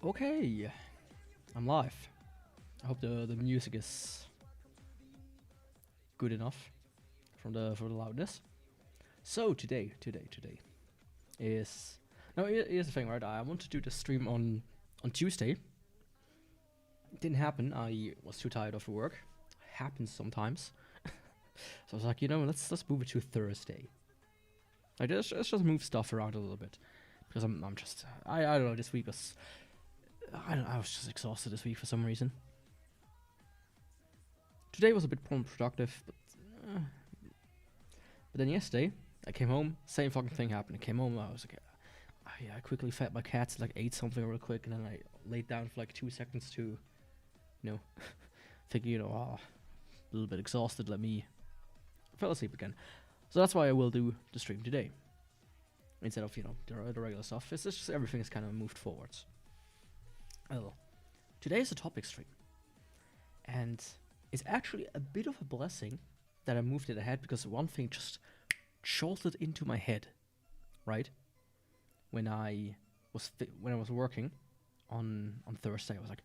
Okay, I'm live. I hope the music is good enough for the loudness. So today is here's the thing, right? I want to do the stream on Tuesday. It didn't happen. I was too tired of work. Happens sometimes. So I was like, let's move it to Thursday. Like let's just move stuff around a little bit because I'm just I don't know. This week was I was just exhausted this week for some reason. Today was a bit more productive, but then yesterday I came home, same fucking thing happened. I came home, I was like, I quickly fed my cats, like ate something real quick, and then I laid down for like 2 seconds to, thinking, a little bit exhausted. Fell asleep again. So that's why I will do the stream today instead of the regular stuff. It's just everything is kind of moved forwards. Well, today is a topic stream, and it's actually a bit of a blessing that I moved it ahead because one thing just jolted into my head, right? When I was working on Thursday, I was like,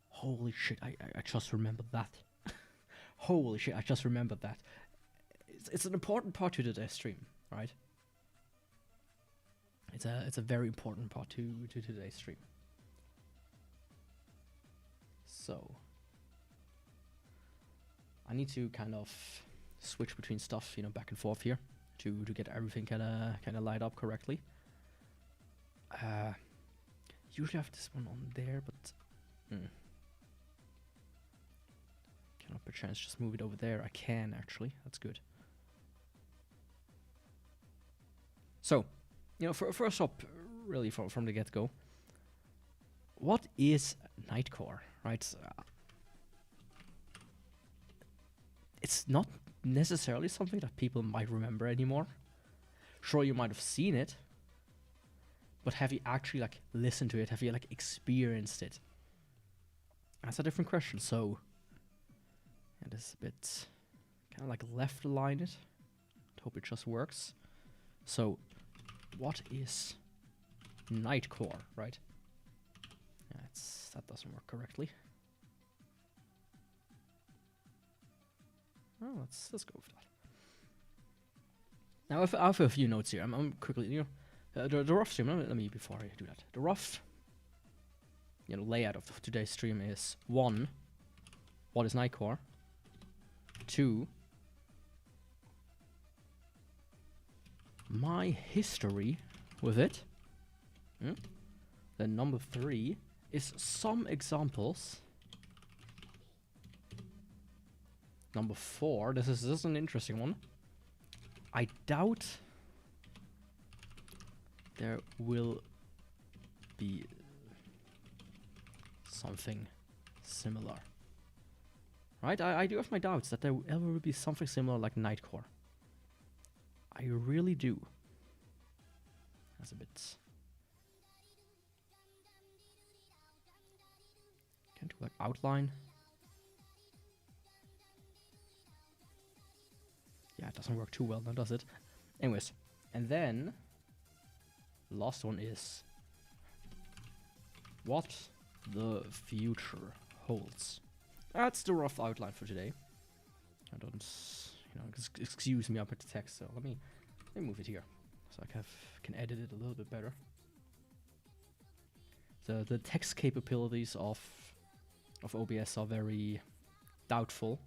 "Holy shit! I just remembered that. Holy shit! I just remembered that." It's an important part to today's stream, right? It's a very important part to today's stream. So I need to kind of switch between stuff, back and forth here to get everything kind of lined up correctly. Usually I have this one on there, but cannot perchance just move it over there. I can actually. That's good. So, first up, really from the get-go, what is Nightcore, right? It's not necessarily something that people might remember anymore. Sure, you might have seen it, but have you actually listened to it? Have you experienced it? That's a different question. So, and this is a bit kind of left align it. Hope it just works. So, what is Nightcore, right? Yeah, that doesn't work correctly. Oh, let's go with that. Now, I have a few notes here. I'm quickly, the rough stream. Let me before I do that. The rough, layout of today's stream is 1. What is Nightcore? 2. My history with it. Then number 3 is some examples. Number 4, this is an interesting one. I doubt there will be something similar. Right? I do have my doubts that there ever will be something similar like Nightcore. I really do. That's a bit... Can't do outline. Yeah, it doesn't work too well now, does it? Anyways, and then the last one is what the future holds. That's the rough outline for today. I don't, excuse me up at the text. So let me move it here so I can edit it a little bit better. The text capabilities of OBS are very doubtful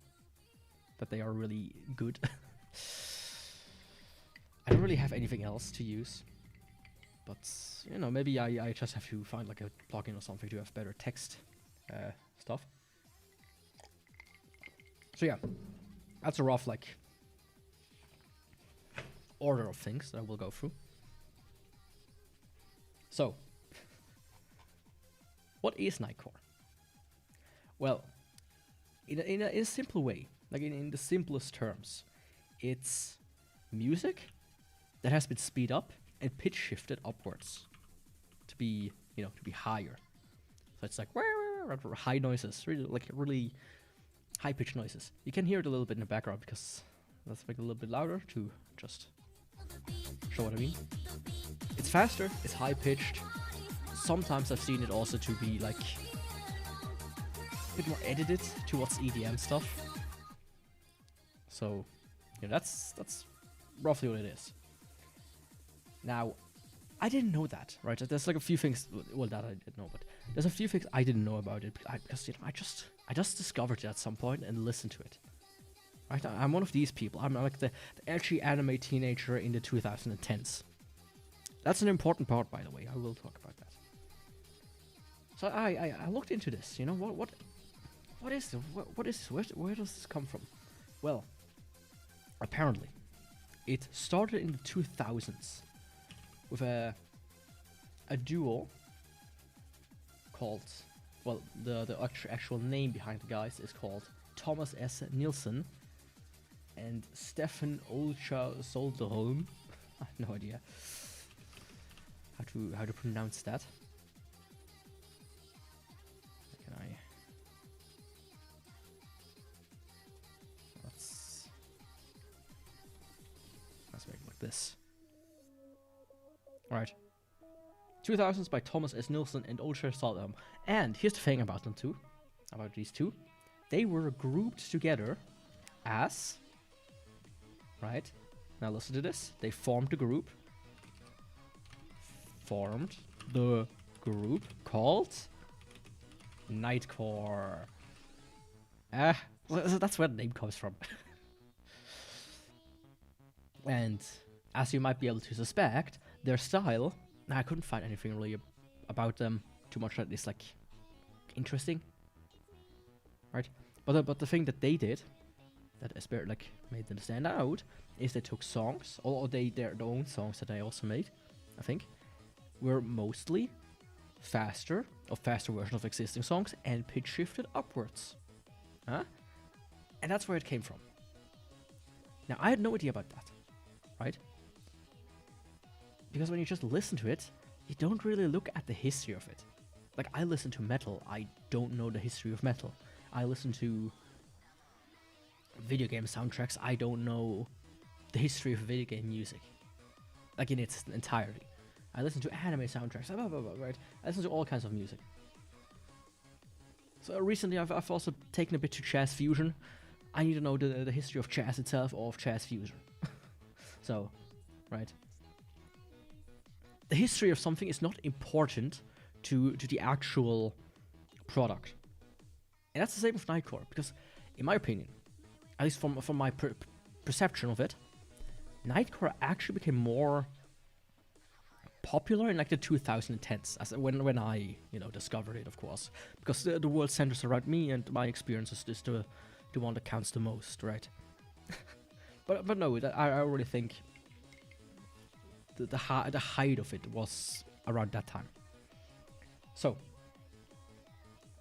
that they are really good. I don't really have anything else to use, but maybe I just have to find a plugin or something to have better text stuff. So yeah, that's a rough order of things that I will go through. So, what is Nightcore? Well, in a simple way, in the simplest terms, it's music that has been speed up and pitch shifted upwards to be higher. So it's high noises, really high pitched noises. You can hear it a little bit in the background because let's make it a little bit louder to just show what I mean. It's faster, it's high pitched, sometimes I've seen it also to be like a bit more edited towards EDM stuff. So, yeah, that's roughly what it is. Now, I didn't know that, right? There's like a few things, well, that I didn't know, but there's a few things I didn't know about it because, you know, I just discovered it at some point and listened to it. Right? I'm one of these people. I'm like the edgy anime teenager in the 2010s. That's an important part, by the way. I will talk about that. So I looked into this. You know, what is this? What is this? Where does this come from? Well, apparently, it started in the 2000s with a duo called, well, the actual name behind the guys is called Thomas S. Nilsson and Stefan Olcha Solderholm. I have no idea how to pronounce that. Can I? Let's make it like this. All right. 2000s by Thomas S. Nilsson and Olcha Solderholm. And here's the thing about them too, about these two. They were grouped together as, right? Now listen to this. They formed the group called Nightcore. Well, that's where the name comes from. And as you might be able to suspect, their style, I couldn't find anything really about them too much that is like interesting, right? But the thing that they did that like made them stand out is they took songs, or their own songs that they also made, I think, were mostly faster versions of existing songs and pitch shifted upwards, huh? And that's where it came from. Now I had no idea about that, right? Because when you just listen to it, you don't really look at the history of it. Like, I listen to metal, I don't know the history of metal. I listen to video game soundtracks, I don't know the history of video game music, like in its entirety. I listen to anime soundtracks, blah, blah, blah, right? I listen to all kinds of music. So recently I've also taken a bit to jazz fusion. I need to know the history of jazz itself or of jazz fusion. So, right. The history of something is not important to the actual product. And that's the same with Nightcore, because in my opinion, at least from my perception of it, Nightcore actually became more popular in like the 2010s, as when I, you know, discovered it, of course, because the world centers around me and my experience is the one that counts the most, right? but no, I really think the height of it was around that time. So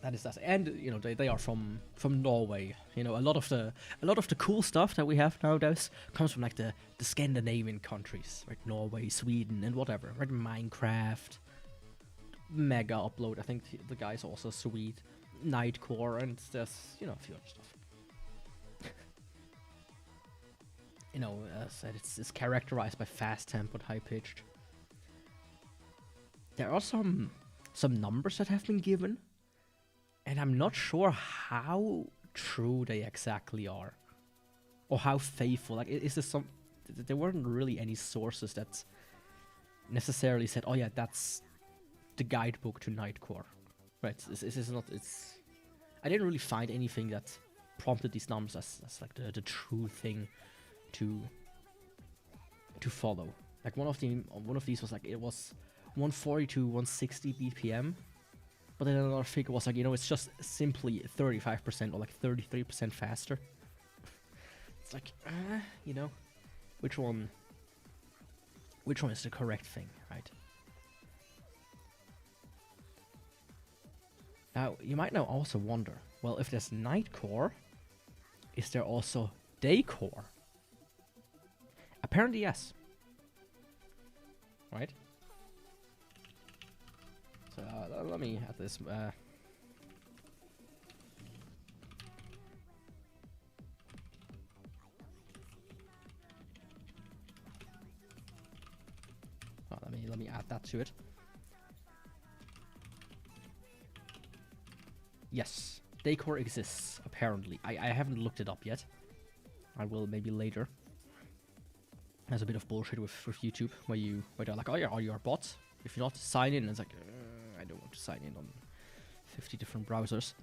that is that, and you know they are from Norway. You know, a lot of the cool stuff that we have nowadays comes from like the Scandinavian countries, right? Norway, Sweden, and whatever, right? Minecraft, Mega Upload. I think the guy's also Swede. Nightcore, and there's, you know, a few other stuff. You know, as I said, it's characterized by fast tempo, high pitched. There are some numbers that have been given, and I'm not sure how true they exactly are, or how faithful. Like, is there some? There weren't really any sources that necessarily said, "Oh yeah, that's the guidebook to Nightcore." Right? This is not. It's. I didn't really find anything that prompted these numbers as like the true thing to follow. Like one of these was like it was 140 to 160 BPM, but then another figure was like, you know, it's just simply 35% or like 33% faster. It's like, you know, which one is the correct thing, right? Now, you might now also wonder, well, if there's Nightcore, is there also Daycore? Apparently, yes. Right? So, let me add this. Oh, let me add that to it. Yes, Nightcore exists, apparently. I haven't looked it up yet. I will maybe later. There's a bit of bullshit with YouTube where they're like, oh yeah, are you a bot? If you're not, sign in. And it's like, I don't want to sign in on 50 different browsers.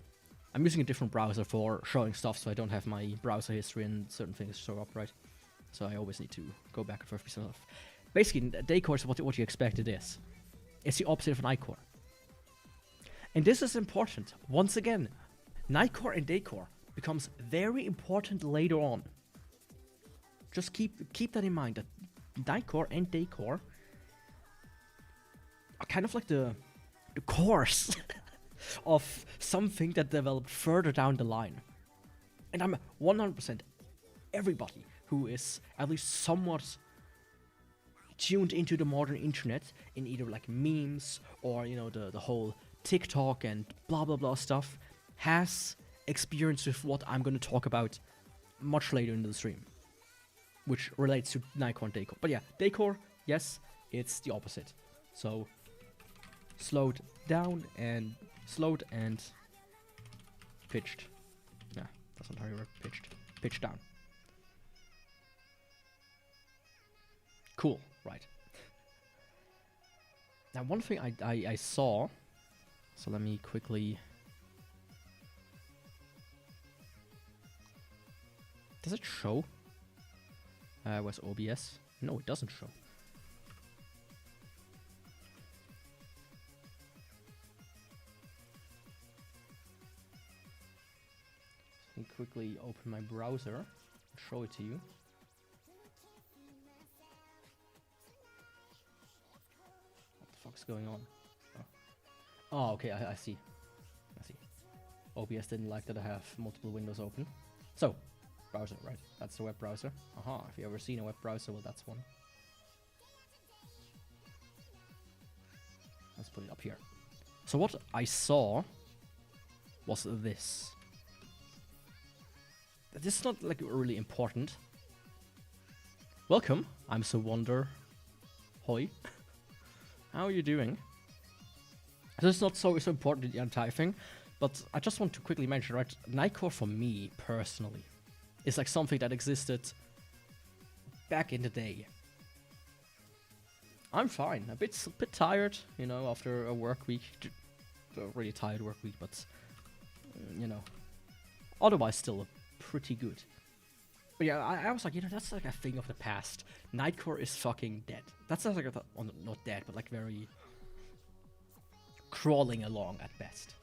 I'm using a different browser for showing stuff, so I don't have my browser history and certain things show up, right? So I always need to go back and forth with stuff. Basically, Nightcore is what you expect it is. It's the opposite of Nightcore. And this is important. Once again, Nightcore and Nightcore becomes very important later on. Just keep that in mind, that Nightcore and Nightcore are kind of like the course of something that developed further down the line. And I'm 100% everybody who is at least somewhat tuned into the modern internet in either like memes or, you know, the whole TikTok and blah blah blah stuff has experience with what I'm going to talk about much later in the stream, which relates to Nightcore and Nightcore. But yeah, Nightcore, yes, it's the opposite. So slowed and pitched. Yeah, that's not how you work. Pitched down. Cool, right. Now one thing I saw, so let me quickly... Does it show? Where's OBS? No, it doesn't show. Let me quickly open my browser and show it to you. What the fuck's going on? Oh, okay, I see. OBS didn't like that I have multiple windows open. So, browser, right? That's the web browser. Aha, if you ever seen a web browser, well, that's one. Let's put it up here. So what I saw was this. This is not like really important. Welcome, I'm so wonder. Hoi. How are you doing? This is not so important in the entire thing, but I just want to quickly mention, right? Nightcore for me personally is like something that existed back in the day. I'm fine, a bit tired, you know, after a work week, a really tired work week, but you know, otherwise still pretty good. But yeah, I was like, you know, that's like a thing of the past. Nightcore is fucking dead. That's like not dead, but like very crawling along at best.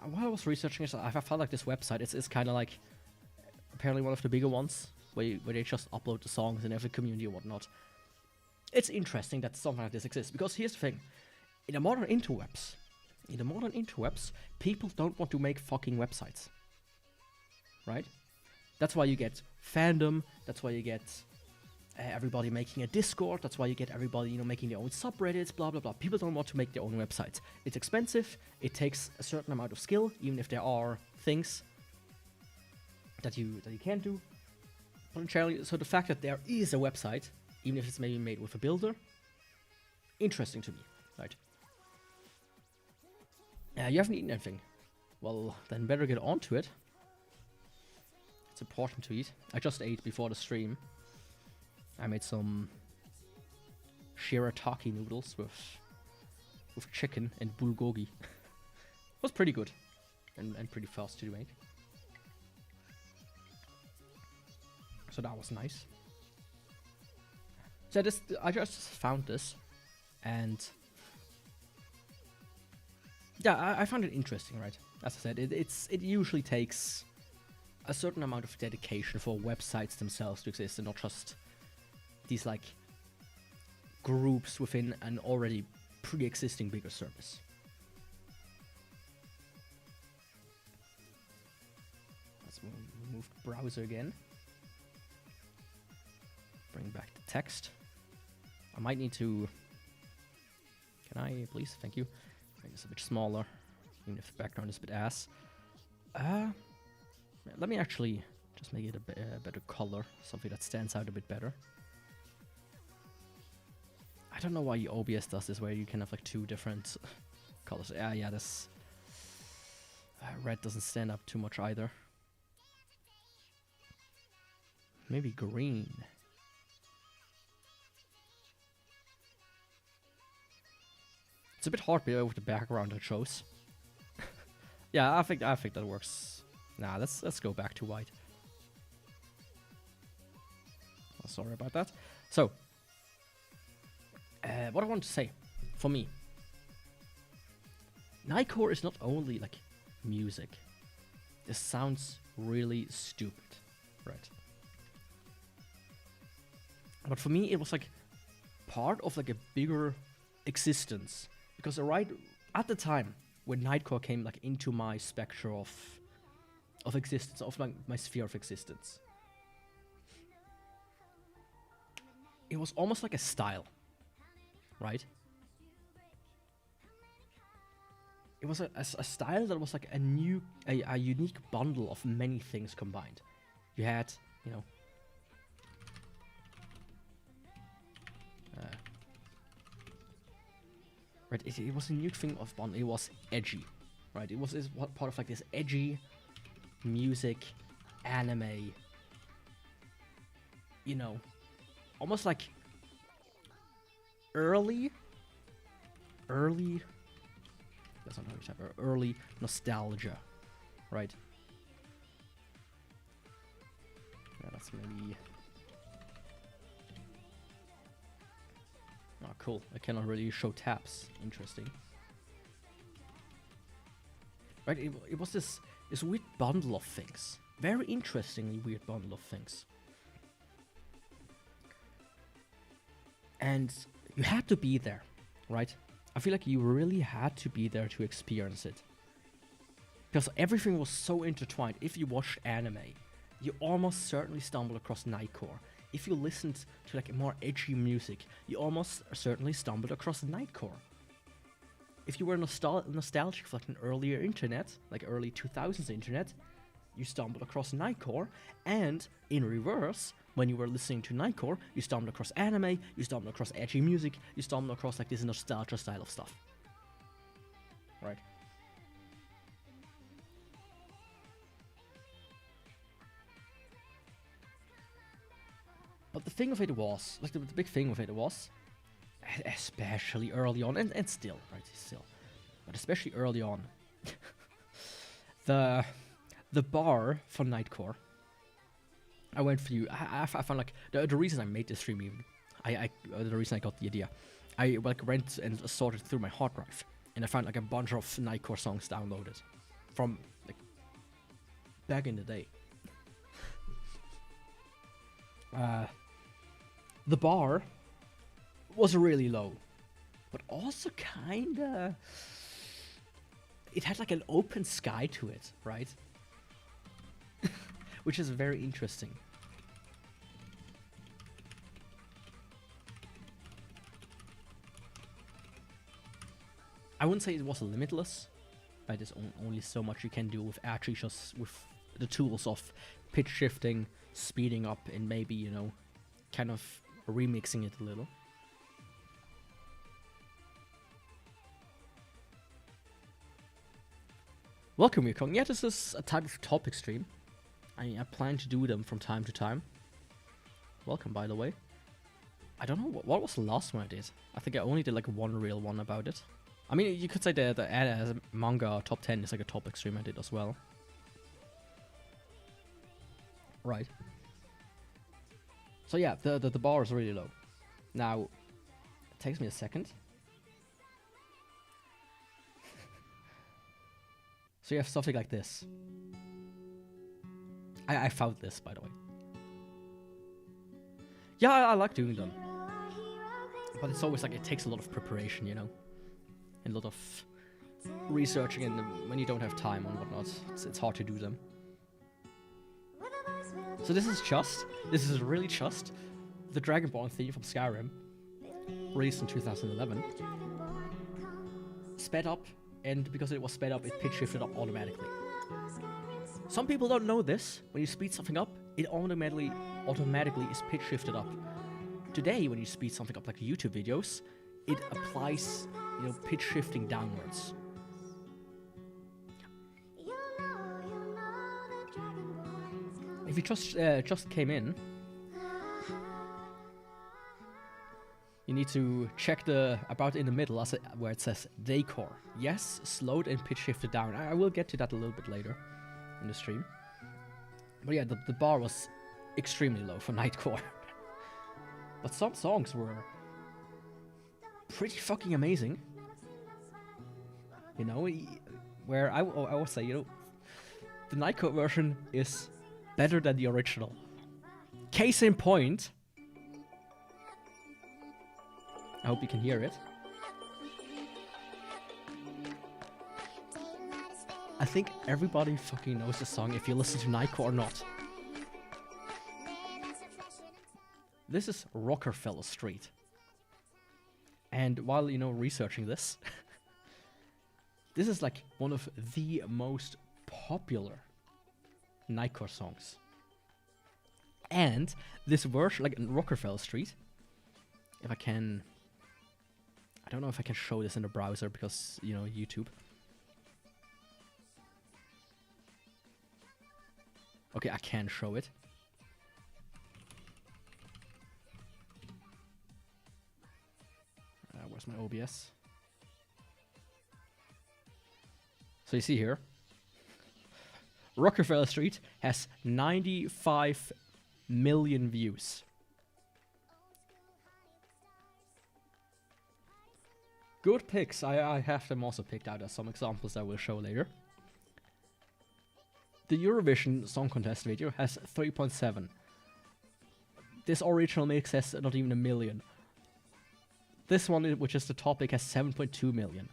While I was researching it, I found like this website. It's kind of like apparently one of the bigger ones where they just upload the songs in every community or whatnot. It's interesting that something like this exists, because here's the thing: in the modern interwebs, people don't want to make fucking websites, right? That's why you get fandom. That's why you get everybody making a Discord. That's why you get everybody, you know, making their own subreddits, blah blah blah. People don't want to make their own websites. It's expensive. It takes a certain amount of skill, even if there are things that you can do. But generally, so the fact that there is a website, even if it's maybe made with a builder, interesting to me, right? You haven't eaten anything. Well, then better get on to it. It's important to eat. I just ate before the stream. I made some shirataki noodles with chicken and bulgogi. It was pretty good and pretty fast to make. So that was nice. So I just found this, and yeah, I found it interesting, right? As I said, it usually takes a certain amount of dedication for websites themselves to exist, and not just these like groups within an already pre-existing bigger service. Let's move the browser again. Bring back the text. I might need to... Can I, please? Thank you. Make this a bit smaller, even if the background is a bit ass. Let me actually just make it a better color, something that stands out a bit better. I don't know why OBS does this, where you can have like two different colors. Yeah, this Red doesn't stand up too much either. Maybe green. It's a bit hard with the background I chose. Yeah, I think that works. Nah, let's go back to white. Oh, sorry about that. So, what I want to say, for me, Nightcore is not only like music. This sounds really stupid, right? But for me, it was like part of like a bigger existence, because right at the time when Nightcore came like into my spectrum of existence, of my sphere of existence, it was almost like a style, right? It was a style that was like a unique bundle of many things combined. You had, you know, right, it was a new thing of bundle. It was edgy, right? It was part of like this edgy music, anime, you know, almost like early, that's not how you type it, early nostalgia, right? Yeah, that's maybe... Oh, cool. I cannot really show tabs. Interesting. Right, it was this weird bundle of things. Very interestingly weird bundle of things. And you had to be there, right? I feel like you really had to be there to experience it. Because everything was so intertwined. If you watched anime, you almost certainly stumbled across Nightcore. If you listened to like more edgy music, you almost certainly stumbled across Nightcore. If you were nostalgic for like an earlier internet, like early 2000s internet, you stumbled across Nightcore. And in reverse, when you were listening to Nightcore, you stumbled across anime, you stumbled across edgy music, you stumbled across like this nostalgia style of stuff. Right? But the thing of it was, like the big thing of it was, especially early on, and still, right, still, but especially early on, the bar for Nightcore, I went through. I found like the reason I made this stream even. The reason I got the idea, I like went and sorted through my hard drive, and I found like a bunch of Nightcore songs downloaded from like back in the day. The bar was really low, but also kinda. It had like an open sky to it, right? Which is very interesting. I wouldn't say it was limitless, right? There's only so much you can do with actually just with the tools of pitch shifting, speeding up, and maybe, you know, kind of remixing it a little. Welcome, Yukong. Yeah, this is a type of topic stream. I plan to do them from time to time. Welcome, by the way. I don't know, what was the last one I did? I think I only did like one real one about it. I mean, you could say the manga top 10 is like a topic stream I did as well. Right. So yeah, the bar is really low. Now, it takes me a second. So you have something like this. I found this, by the way. Yeah, I like doing them. But it's always like, it takes a lot of preparation, you know? And a lot of researching, and when you don't have time and whatnot, it's hard to do them. So this is really just the Dragonborn theme from Skyrim, released in 2011. Sped up, and because it was sped up, it pitch shifted up automatically. Some people don't know this. When you speed something up, it automatically is pitch shifted up. Today, when you speed something up like YouTube videos, it applies, you know, pitch shifting downwards. if you just came in, you need to check the about in the middle where it says Nightcore. Yes, slowed and pitch shifted down. I will get to that a little bit later in the stream. But yeah, the bar was extremely low for Nightcore. But some songs were pretty fucking amazing. You know, where I would say, you know, the Nightcore version is better than the original. Case in point, I hope you can hear it. I think everybody fucking knows the song if you listen to Nightcore or not. This is Rockefeller Street. And while, you know, researching this, this is like one of the most popular Nightcore songs. And this version, like in Rockefeller Street, if I can... I don't know if I can show this in the browser because, you know, YouTube. Okay, I can show it. Where's my OBS? So you see here, Rockefeller Street has 95 million views. Good picks. I have them also picked out as some examples I will show later. The Eurovision Song Contest video has 3.7. This original mix has not even a million. This one, which is the topic, has 7.2 million.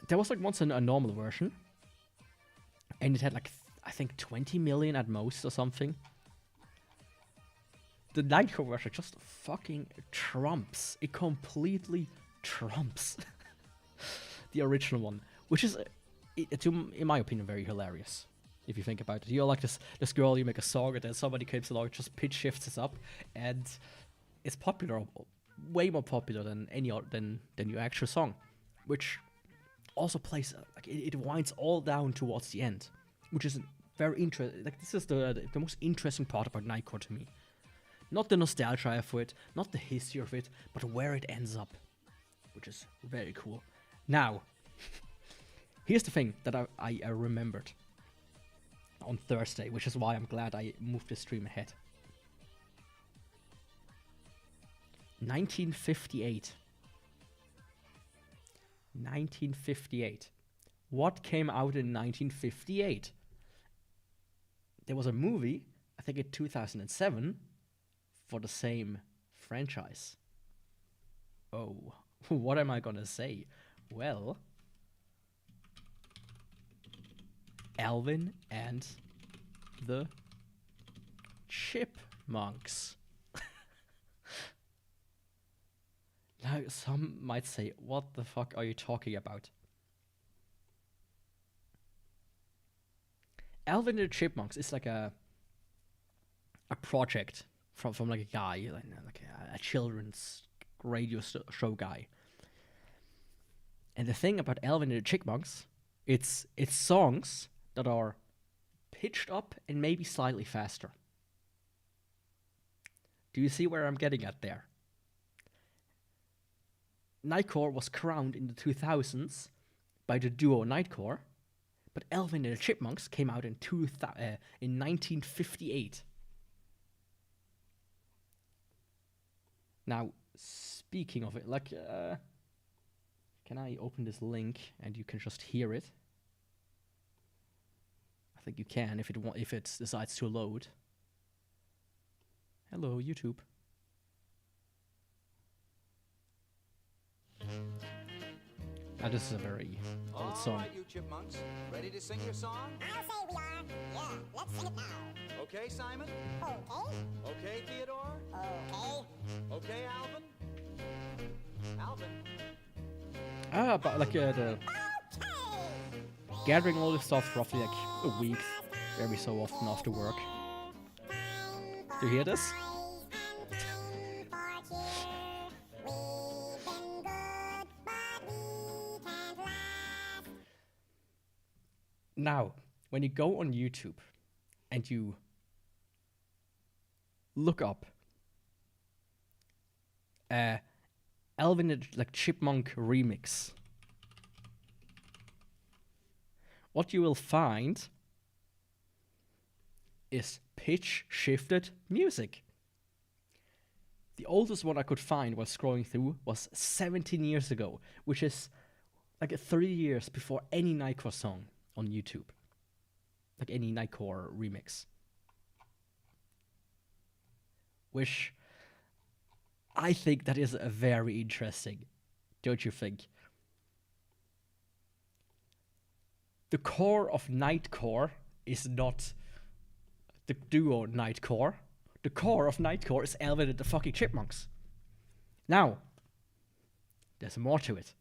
There was like once a normal version, and it had like, I think 20 million at most or something. The Nightcore version just fucking trumps. It completely trumps the original one, which is, in my opinion, very hilarious. If you think about it, you're like this girl, you make a song, and then somebody comes along, just pitch shifts it up, and it's popular, way more popular than any other than your actual song, which also plays like it winds all down towards the end, which is very interesting. Like this is the most interesting part about Nightcore to me. Not the nostalgia for it, not the history of it, but where it ends up, which is very cool. Now, here's the thing that I remembered on Thursday, which is why I'm glad I moved the stream ahead. 1958. 1958. What came out in 1958? There was a movie, I think in 2007, for the same franchise. Oh, what am I gonna say? Well, Alvin and the Chipmunks. Now, some might say, what the fuck are you talking about? Alvin and the Chipmunks is like a project from like a guy, like a children's radio show guy. And the thing about Alvin and the Chipmunks, it's songs that are pitched up and maybe slightly faster. Do you see where I'm getting at there? Nightcore was crowned in the 2000s by the duo Nightcore, but Alvin and the Chipmunks came out in 1958. Now, speaking of it, like, can I open this link and you can just hear it? I think you can if it decides to load. Hello, YouTube. This is a very old song. All right, you chipmunks, ready to sing your song? I'll say we are. Yeah, let's sing it now. Okay, Simon? Okay. Okay, Theodore? Okay. Okay, Alvin? Alvin? But like the gathering all this stuff roughly like a week, every so often after work. Do you hear this? Now, when you go on YouTube and you look up Alvin and like Chipmunk remix, what you will find is pitch shifted music. The oldest one I could find while scrolling through was 17 years ago, which is like 3 years before any Nightcore song on YouTube. Like any Nightcore remix. Which I think that is very interesting, don't you think? The core of Nightcore is not the duo Nightcore. The core of Nightcore is Alvin and the fucking Chipmunks. Now, there's more to it.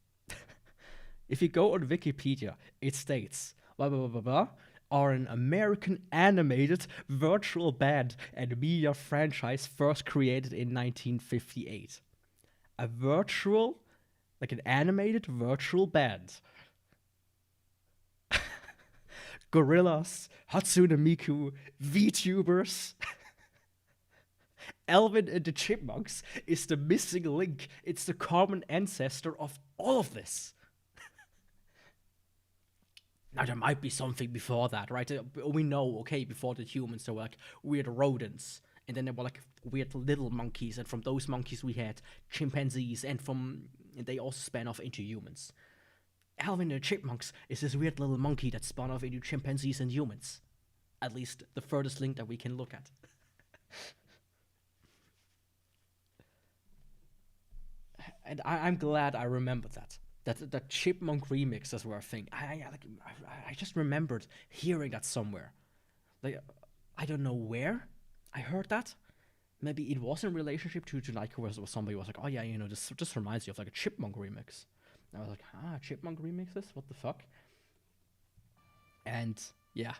If you go on Wikipedia, it states, blah, blah, blah, blah, blah, are an American animated virtual band and media franchise first created in 1958. A virtual, like an animated virtual band. Gorillas, Hatsune Miku, VTubers. Alvin and the Chipmunks is the missing link. It's the common ancestor of all of this. Now, there might be something before that, right? We know, okay, before the humans, there were like weird rodents. And then there were like weird little monkeys. And from those monkeys, we had chimpanzees. And they also span off into humans. Alvin and the Chipmunks is this weird little monkey that spun off into chimpanzees and humans. At least the furthest link that we can look at. And I'm glad I remembered that. That Chipmunk remixes were a thing. I just remembered hearing that somewhere. Like, I don't know where I heard that. Maybe it was in relationship to Nightcore, where somebody was like, oh yeah, you know, this just reminds you of like a Chipmunk remix. And I was like, Chipmunk remixes? What the fuck? And yeah.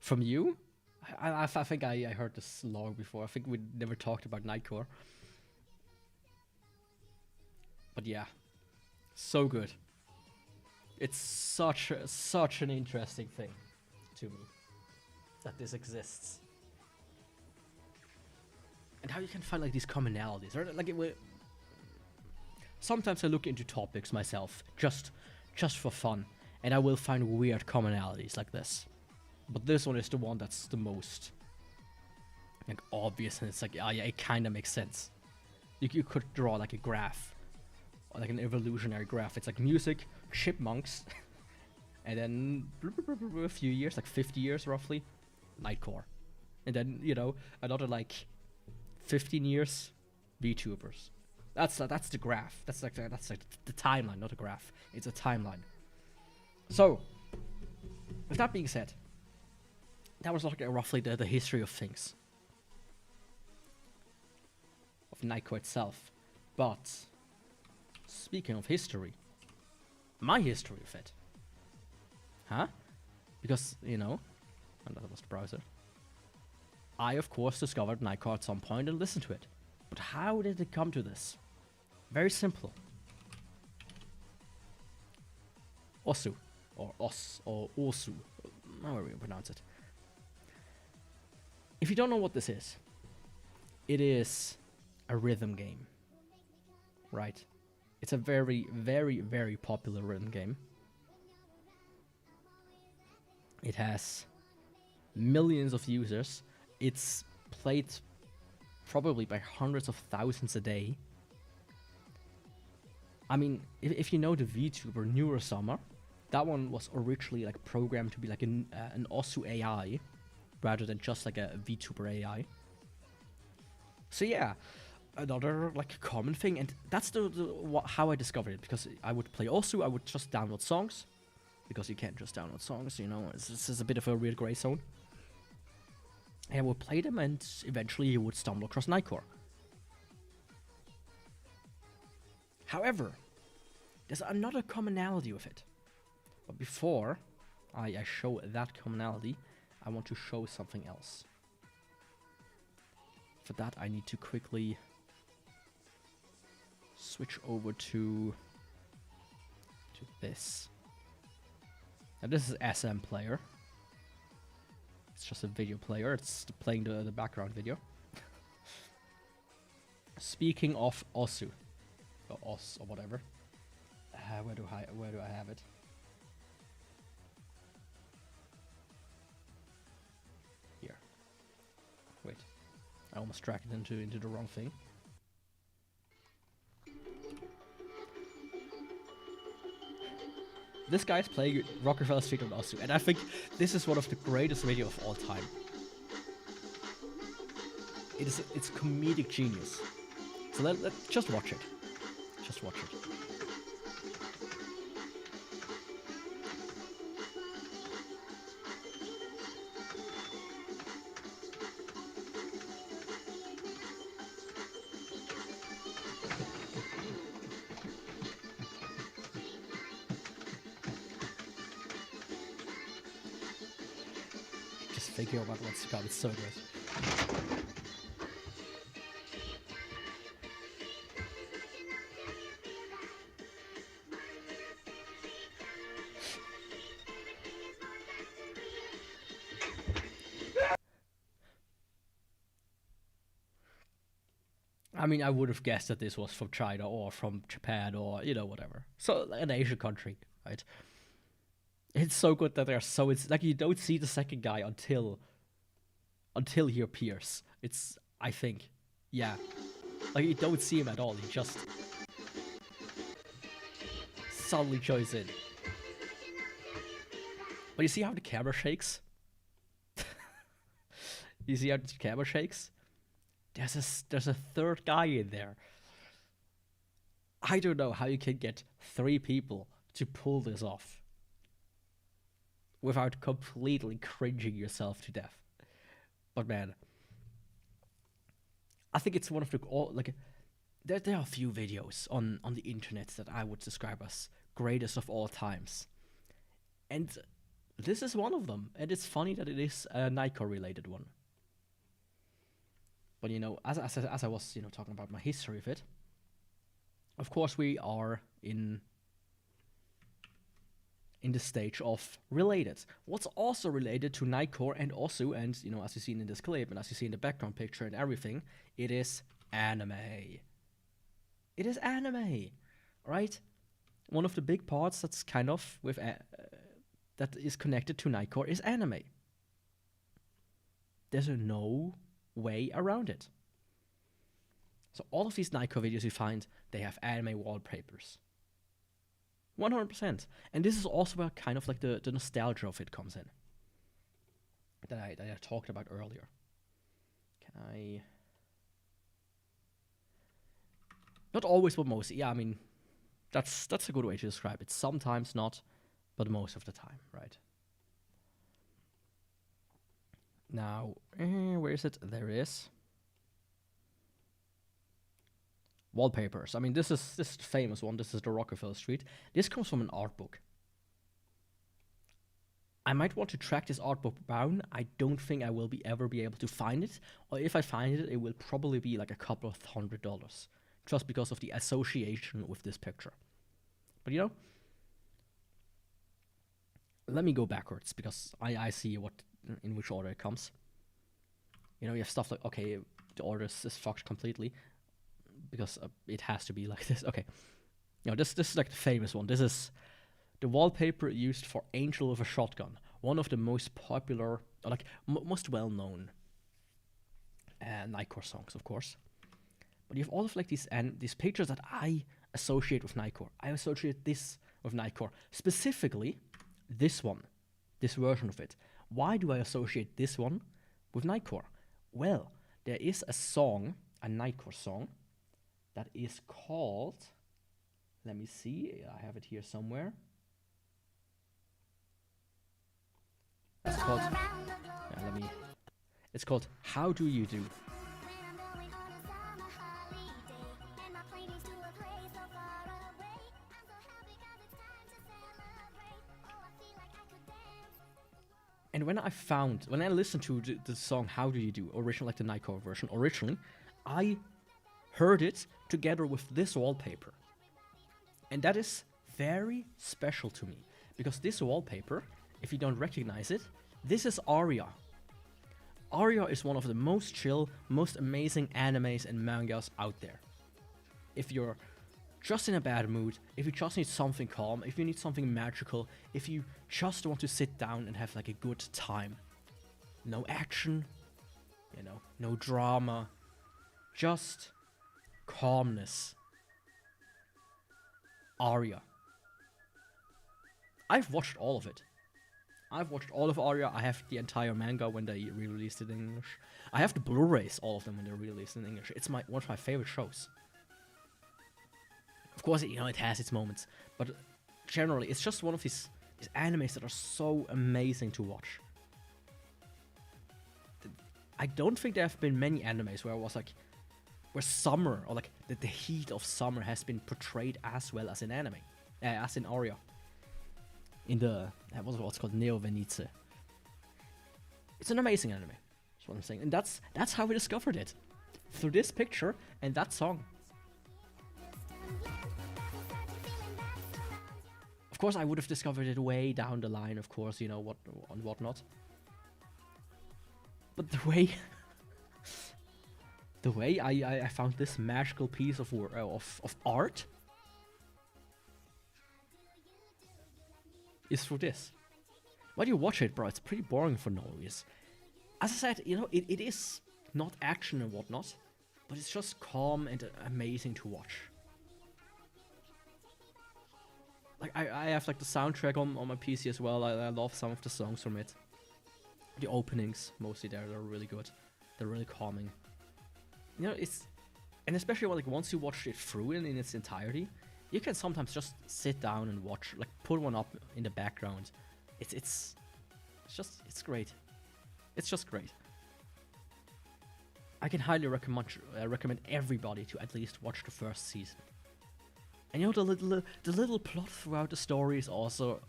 From you? I think I heard this long before. I think we never talked about Nightcore. But yeah, so good. It's such an interesting thing to me that this exists, and how you can find like these commonalities. Or like sometimes I look into topics myself just for fun, and I will find weird commonalities like this. But this one is the one that's the most like obvious, and it's like, oh yeah, it kind of makes sense. You could draw like a graph. Or like an evolutionary graph. It's like music, chipmunks, and then a few years, like 50 years roughly, Nightcore. And then, you know, another like 15 years, VTubers. That's the graph. That's like the timeline, not a graph. It's a timeline. So, with that being said, that was like roughly the history of things. Of Nightcore itself. But speaking of history, my history of it. Huh? Because, you know, and that was the browser. I, of course, discovered Nightcore at some point and listened to it. But how did it come to this? Very simple. Osu, or Os, or Osu, however you pronounce it. If you don't know what this is, it is a rhythm game. Right? It's a very, very, very popular rhythm game. It has millions of users. It's played probably by hundreds of thousands a day. I mean, if you know the VTuber Neurosummer, that one was originally like programmed to be like an Osu AI, rather than just like a VTuber AI. So yeah, another like common thing, and that's how I discovered it, because I would play Osu. I would just download songs, because you can't just download songs, you know. This is a bit of a weird gray zone. And I would play them, and eventually you would stumble across Nightcore. However, there's another commonality with it. But before I show that commonality, I want to show something else. For that, I need to quickly switch over to this. And this is SM player. It's just a video player. It's playing the background video. Speaking of Osu, or Os or whatever. Where do I have it? Here. Wait, I almost dragged it into the wrong thing. This guy's playing Rockefeller Street on Osu, and I think this is one of the greatest videos of all time. It's comedic genius. So let's just watch it. Just watch it. Just thinking about what's to come, it's so good. I mean, I would have guessed that this was from China or from Japan or, you know, whatever. So, an Asian country, right? It's so good that they're so... It's like you don't see the second guy until he appears. It's, I think, yeah. Like, you don't see him at all. He just suddenly shows in. But you see how the camera shakes? You see how the camera shakes? There's a third guy in there. I don't know how you can get 3 people to pull this off without completely cringing yourself to death. But man, I think it's one of the there are a few videos on the internet that I would describe as greatest of all times, and this is one of them. And it's funny that it is a Nightcore related one. But, you know, as I was, you know, talking about my history of it, of course we are in the stage of related. What's also related to Nightcore and Osu, and, you know, as you see in this clip, and as you see in the background picture and everything, it is anime. It is anime, right? One of the big parts that's kind of with that is connected to Nightcore is anime. There's no way around it. So all of these Nightcore videos you find, they have anime wallpapers. 100%. And this is also where kind of like the nostalgia of it comes in. That I talked about earlier. Can I... Not always, but mostly. Yeah, I mean, that's a good way to describe it. Sometimes not, but most of the time, right? Now, where is it? There it is. Wallpapers. I mean, this is the famous one. This is the Rockefeller Street. This comes from an art book. I might want to track this art book down. I don't think I will ever be able to find it. Or if I find it, it will probably be like a couple of $100. Just because of the association with this picture. But you know, let me go backwards because I see in which order it comes. You know, you have stuff like, okay, the order is fucked completely because it has to be like this. Okay, you know, this is like the famous one. This is the wallpaper used for Angel with a Shotgun, one of the most popular, or like most well-known Nightcore songs, of course. But you have all of like these pictures that I associate with Nightcore. I associate this with Nightcore, specifically this one, this version of it. Why do I associate this one with Nightcore? Well, there is a song, a Nightcore song, that is called, let me see, I have it here somewhere. It's called, it's called How Do You Do? And when I listened to the song How Do You Do, original, like the Nightcore version, originally, I heard it together with this wallpaper. And that is very special to me, Because this wallpaper, if you don't recognize it, this is Aria. Aria is one of the most chill, most amazing animes and mangas out there. If you're just in a bad mood, if you just need something calm, if you need something magical, if you just want to sit down and have like a good time. No action, you know, no drama, just calmness. Aria. I've watched all of it. I've watched all of Aria. I have the entire manga when they re-released it in English. I have the Blu-rays, all of them when they're released in English. It's one of my favorite shows. Of course, you know, it has its moments, but generally, it's just one of these animes that are so amazing to watch. I don't think there have been many animes where it was like, where summer, or like the heat of summer has been portrayed as well as in anime, as in Aria. In the, what's called Neo Venice. It's an amazing anime, that's what I'm saying. And that's how we discovered it. Through this picture and that song. Of course, I would have discovered it way down the line, of course, you know, what and whatnot. But the way I found this magical piece of art is through this. When you watch it, bro, it's pretty boring for no reason. As I said, you know, it is not action and whatnot, but it's just calm and amazing to watch. Like, I have like the soundtrack on my PC as well. I love some of the songs from it. The openings, mostly they're really good. They're really calming. You know, and especially like once you watch it through in its entirety, you can sometimes just sit down and watch, like put one up in the background. It's great. It's just great. I can highly recommend everybody to at least watch the first season. And you know, the little plot throughout the story is also,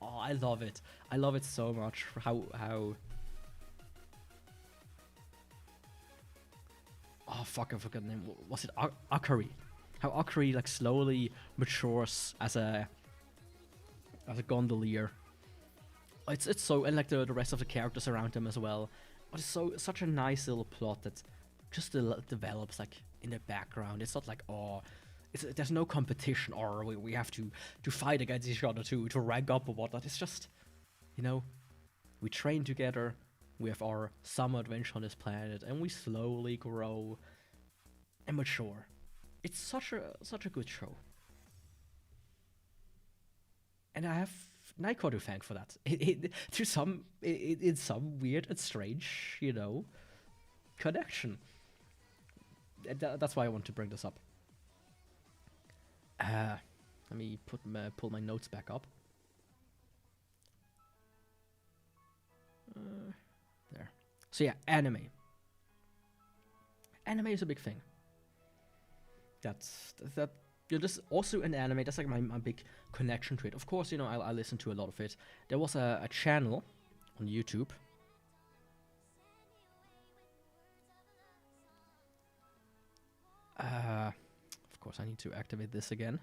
oh, I love it. I love it so much. How oh fuck, I forgot the name. Was it Akari? How Akari like slowly matures as a gondolier. It's so, and like the rest of the characters around him as well. But it's such a nice little plot that just develops like in the background. It's not like, oh, there's no competition, or we have to fight against each other to rank up or whatnot. It's just, you know, we train together, we have our summer adventure on this planet, and we slowly grow and mature. It's such a good show. And I have Nightcore to thank for that. In some weird and strange, you know, connection. That's why I want to bring this up. Let me pull my notes back up. There. So yeah, anime. Anime is a big thing. That's you know, this is also an anime. That's like my big connection to it. Of course, you know, I listen to a lot of it. There was a channel on YouTube. Of course, I need to activate this again.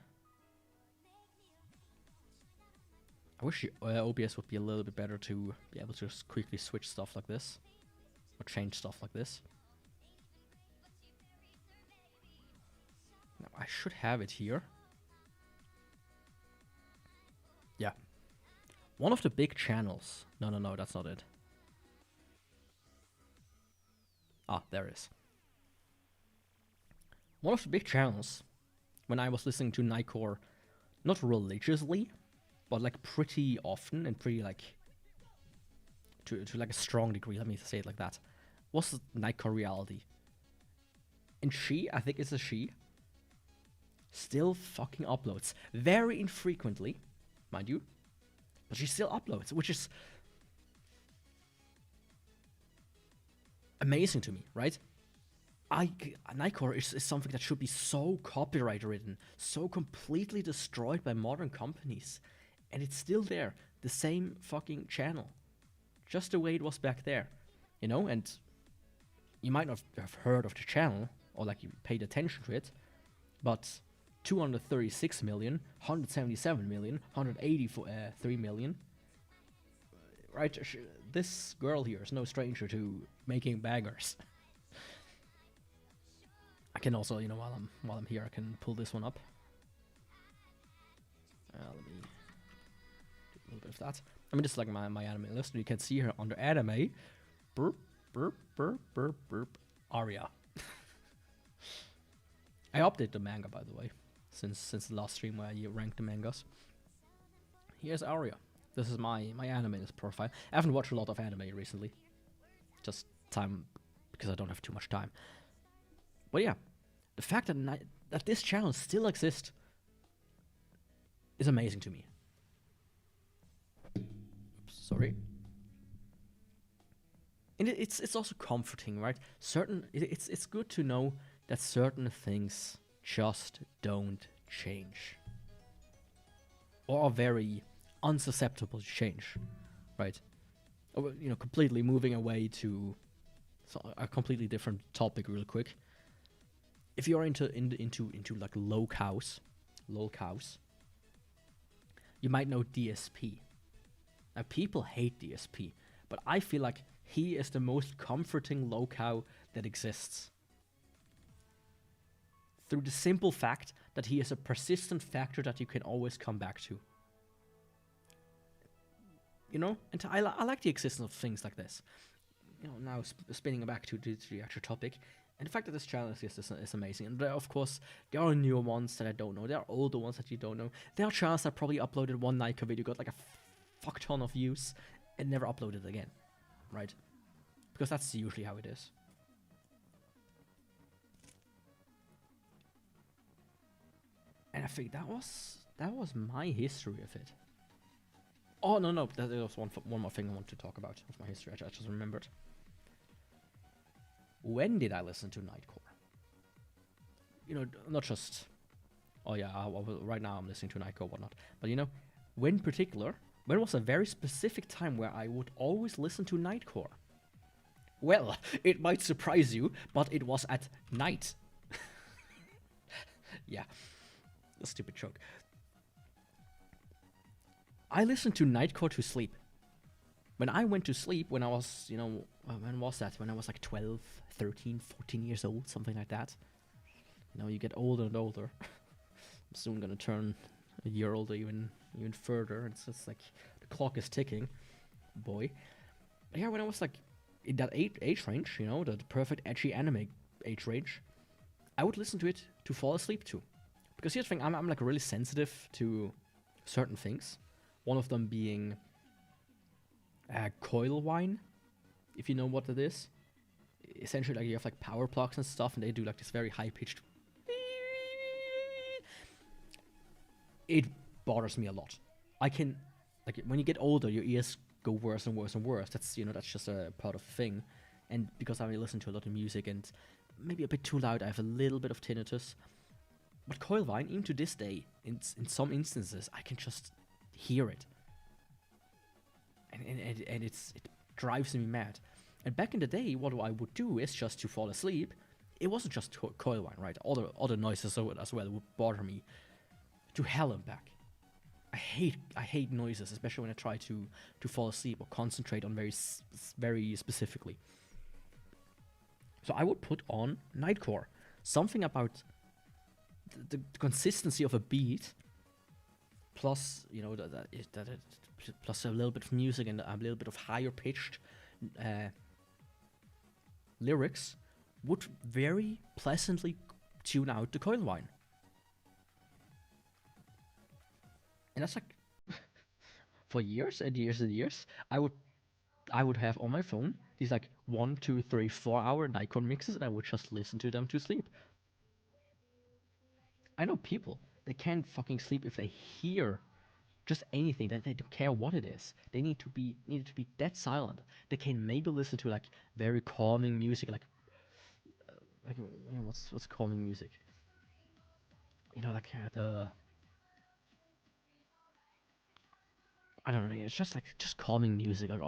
I wish OBS would be a little bit better to be able to just quickly switch stuff like this. Or change stuff like this. Now, I should have it here. Yeah. One of the big channels. No, that's not it. Ah, there it is. One of the big channels, when I was listening to Nightcore, not religiously, but like pretty often and pretty like to like a strong degree, let me say it like that, was Nightcore Reality. And she, I think it's a she, still fucking uploads. Very infrequently, mind you, but she still uploads, which is amazing to me, right? Nightcore is something that should be so copyright ridden, so completely destroyed by modern companies, and it's still there, the same fucking channel, just the way it was back there, you know. And you might not have heard of the channel, or like you paid attention to it, but 236 million, 177 million, 183 million. Right, this girl here is no stranger to making bangers. I can also, you know, while I'm here, I can pull this one up. Let me do a little bit of that. I mean, this is like my anime list. You can see here under anime, burp, burp, burp, burp, burp, Aria. I updated the manga, by the way, since the last stream where you ranked the mangas. Here's Aria. This is my anime list profile. I haven't watched a lot of anime recently. Just time, because I don't have too much time. But yeah, the fact that this channel still exists is amazing to me. Oops, sorry. And it's also comforting, right? It's good to know that certain things just don't change, or are very unsusceptible to change, right? Or, you know, completely moving away to a completely different topic real quick. If you're into like lolcows, you might know DSP. Now people hate DSP, but I feel like he is the most comforting lolcow that exists. Through the simple fact that he is a persistent factor that you can always come back to. You know, and I like the existence of things like this. You know, now spinning back to the actual topic, and the fact that this channel exists is amazing. And of course, there are newer ones that I don't know. There are older ones that you don't know. There are channels that probably uploaded one Nightcore video, got like a fuck ton of views, and never uploaded again, right? Because that's usually how it is. And I think that was my history of it. Oh, no, there was one more thing I want to talk about of my history. I just remembered. When did I listen to Nightcore? You know, not just, oh yeah, right now I'm listening to Nightcore, whatnot. But you know, when was a very specific time where I would always listen to Nightcore? Well, it might surprise you, but it was at night. Yeah, a stupid joke. I listened to Nightcore to sleep. When I went to sleep, when I was, you know, when was that? When I was like 12, 13, 14 years old, something like that. You know, you get older and older. I'm soon gonna turn a year older, even further. It's just like the clock is ticking, boy. But yeah, when I was like in that age range, you know, the perfect edgy anime age range, I would listen to it to fall asleep to. Because here's the thing, I'm like really sensitive to certain things. One of them being coil whine, if you know what it is. Essentially, like you have like power plugs and stuff, and they do like this very high pitched. It bothers me a lot. I can, like, when you get older, your ears go worse and worse and worse. That's, you know, that's just a part of the thing. And because I listen to a lot of music and maybe a bit too loud, I have a little bit of tinnitus. But coil whine, even to this day, in some instances, I can just hear it, and it drives me mad. And back in the day, what I would do is just to fall asleep. It wasn't just coil whine, right? Other noises as well would bother me to hell and back. I hate noises, especially when I try to fall asleep or concentrate on very specifically. So I would put on Nightcore. Something about the consistency of a beat, plus, you know, plus a little bit of music and a little bit of higher pitched lyrics would very pleasantly tune out the coil whine. And that's like for years and years and years, I would have on my phone these like 1, 2, 3, 4 hour Nightcore mixes, and I would just listen to them to sleep. I know people, they can't fucking sleep if they hear just anything, that they don't care what it is. They need to be dead silent. They can maybe listen to like very calming music, like what's calming music? You know, like the, I don't know. It's just like calming music, like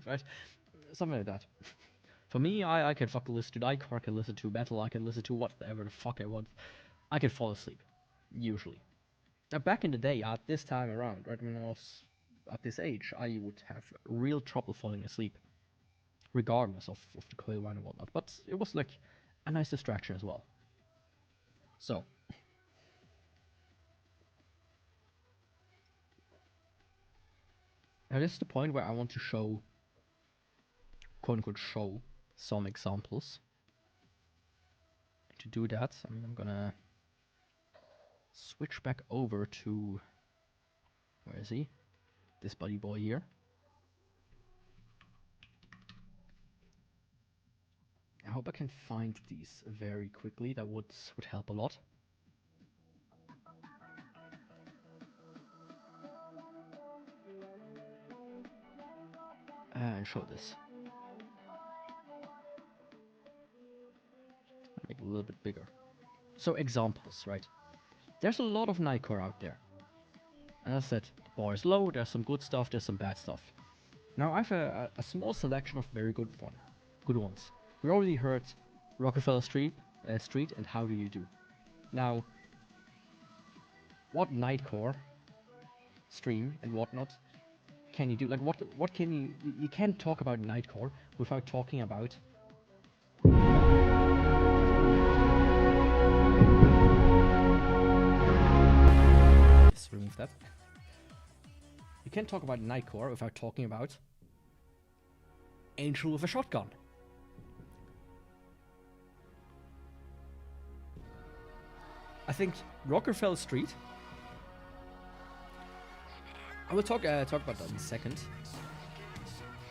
right, something like that. For me, I can fucking listen to Nightcore, I can listen to metal, I can listen to whatever the fuck I want. I can fall asleep, usually. Now, back in the day, at this time around, right when I was at this age, I would have real trouble falling asleep, regardless of the coil run and whatnot. But it was like a nice distraction as well. So, now this is the point where I want to show, quote unquote, show some examples. To do that, I'm gonna switch back over to, where is he? This buddy boy here. I hope I can find these very quickly. That would help a lot. And show this. Make it a little bit bigger. So examples, right? There's a lot of Nightcore out there. And as I said, the bar is low, there's some good stuff, there's some bad stuff. Now I have a small selection of very good ones. We already heard Rockefeller Street and How Do You Do. Now, what Nightcore stream and whatnot can you do? Like what can you can't talk about Nightcore without talking about just remove that. You can't talk about Nightcore without talking about Angel with a Shotgun. I think Rockefeller Street. I will talk about that in a second.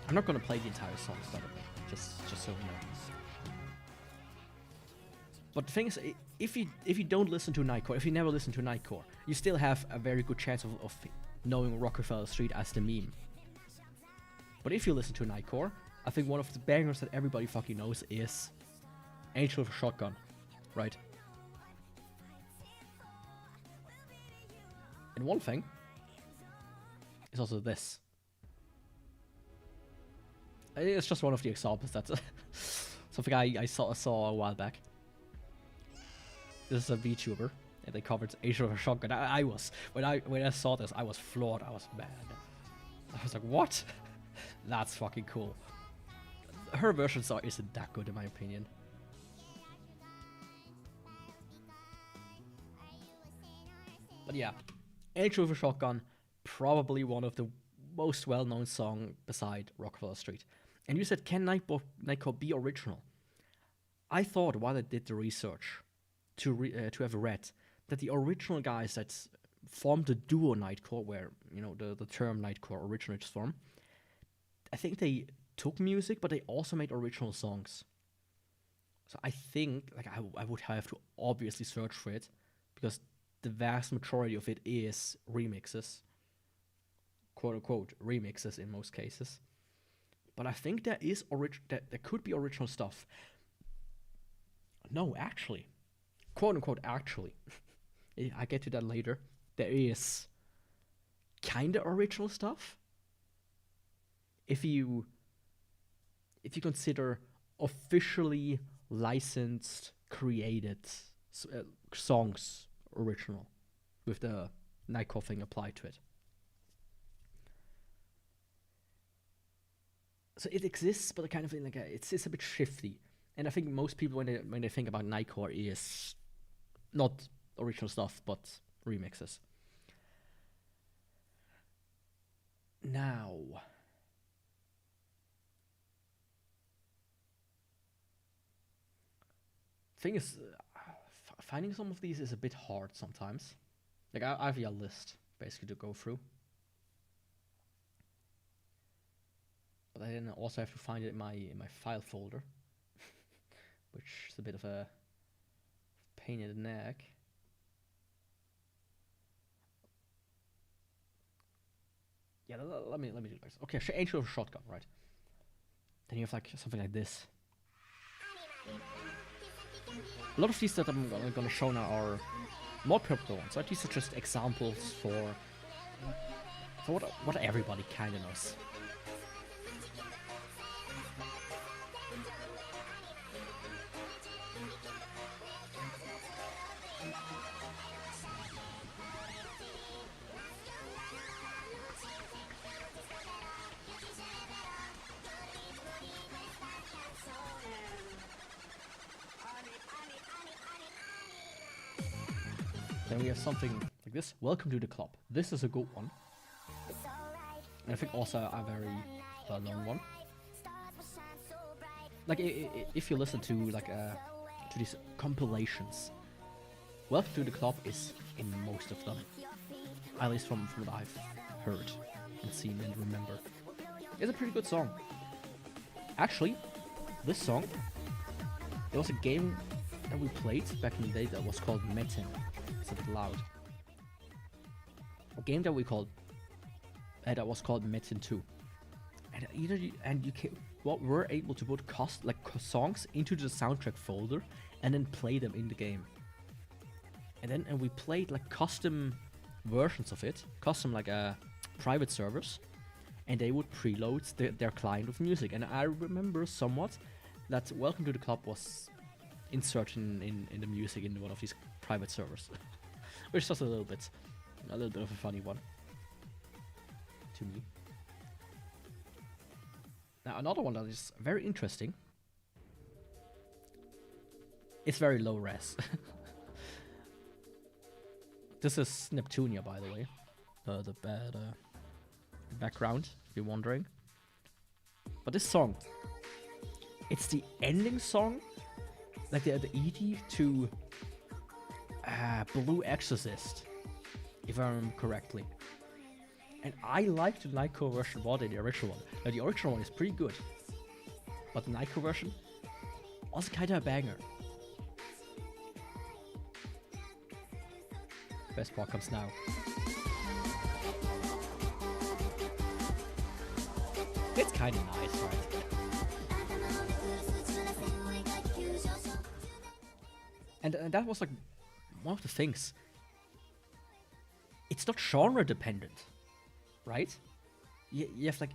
I'm not gonna play the entire song, by the way, just so you know. But the thing is, if you don't listen to Nightcore, if you never listen to Nightcore, you still have a very good chance of knowing Rockefeller Street as the meme. But if you listen to Nightcore, I think one of the bangers that everybody fucking knows is Angel with a Shotgun, right? And one thing is also this. It's just one of the examples. That's something I saw a while back. This is a VTuber, and they covered Angel with a Shotgun. I was when I saw this, I was floored. I was mad. I was like, what? That's fucking cool. Her version isn't that good in my opinion. But yeah, Angel with a Shotgun, probably one of the most well-known song beside Rockefeller Street. And you said, can Nightcore be original? I thought while I did the research to have read that the original guys that formed the duo Nightcore, where the term Nightcore originates from, I think they took music, but they also made original songs. So I think I would have to obviously search for it, because the vast majority of it is remixes, quote unquote remixes in most cases. But I think there is there could be original stuff. No, actually, quote unquote actually, I get to that later. There is kinda original stuff. If you consider officially licensed, created songs original, with the Nightcore thing applied to it. So it exists, but kind of in it's a bit shifty. And I think most people when they think about Nightcore is not original stuff, but remixes. Now, thing is, finding some of these is a bit hard sometimes. Like I have a list basically to go through, but I then also have to find it in my file folder, which is a bit of a pain in the neck. Yeah, let me do this. Okay, Angel with a Shotgun, right? Then you have something like this. A lot of these that I'm gonna show now are more popular ones, right? These are just examples for what everybody kinda knows. Then we have something like this. Welcome to the club. This is a good one. And I think also a very well-known one. Like if you listen to like to these compilations, Welcome to the Club is in most of them. At least from what I've heard and seen and remember. It's a pretty good song. Actually, this song, there was a game that we played back in the day that was called Metin. It's a bit loud. A game that we called that was called Metin 2. And we're able to put songs into the soundtrack folder and then play them in the game. And we played like custom versions of it, custom like private servers, and they would preload their client with music. And I remember somewhat that Welcome to the Club was inserted in the music in one of these private servers, which is just a little bit of a funny one to me. Now another one that is very interesting. It's very low res. This is Neptunia, by the way. The bad background, if you're wondering. But this song, it's the ending song, like the ED to Blue Exorcist, if I remember correctly. And I like the Nightcore version more than the original one. Now the original one is pretty good, but the Nightcore version also kinda a banger. Best part comes now. It's kinda nice, right? And that was like one of the things. It's not genre dependent, right? You have like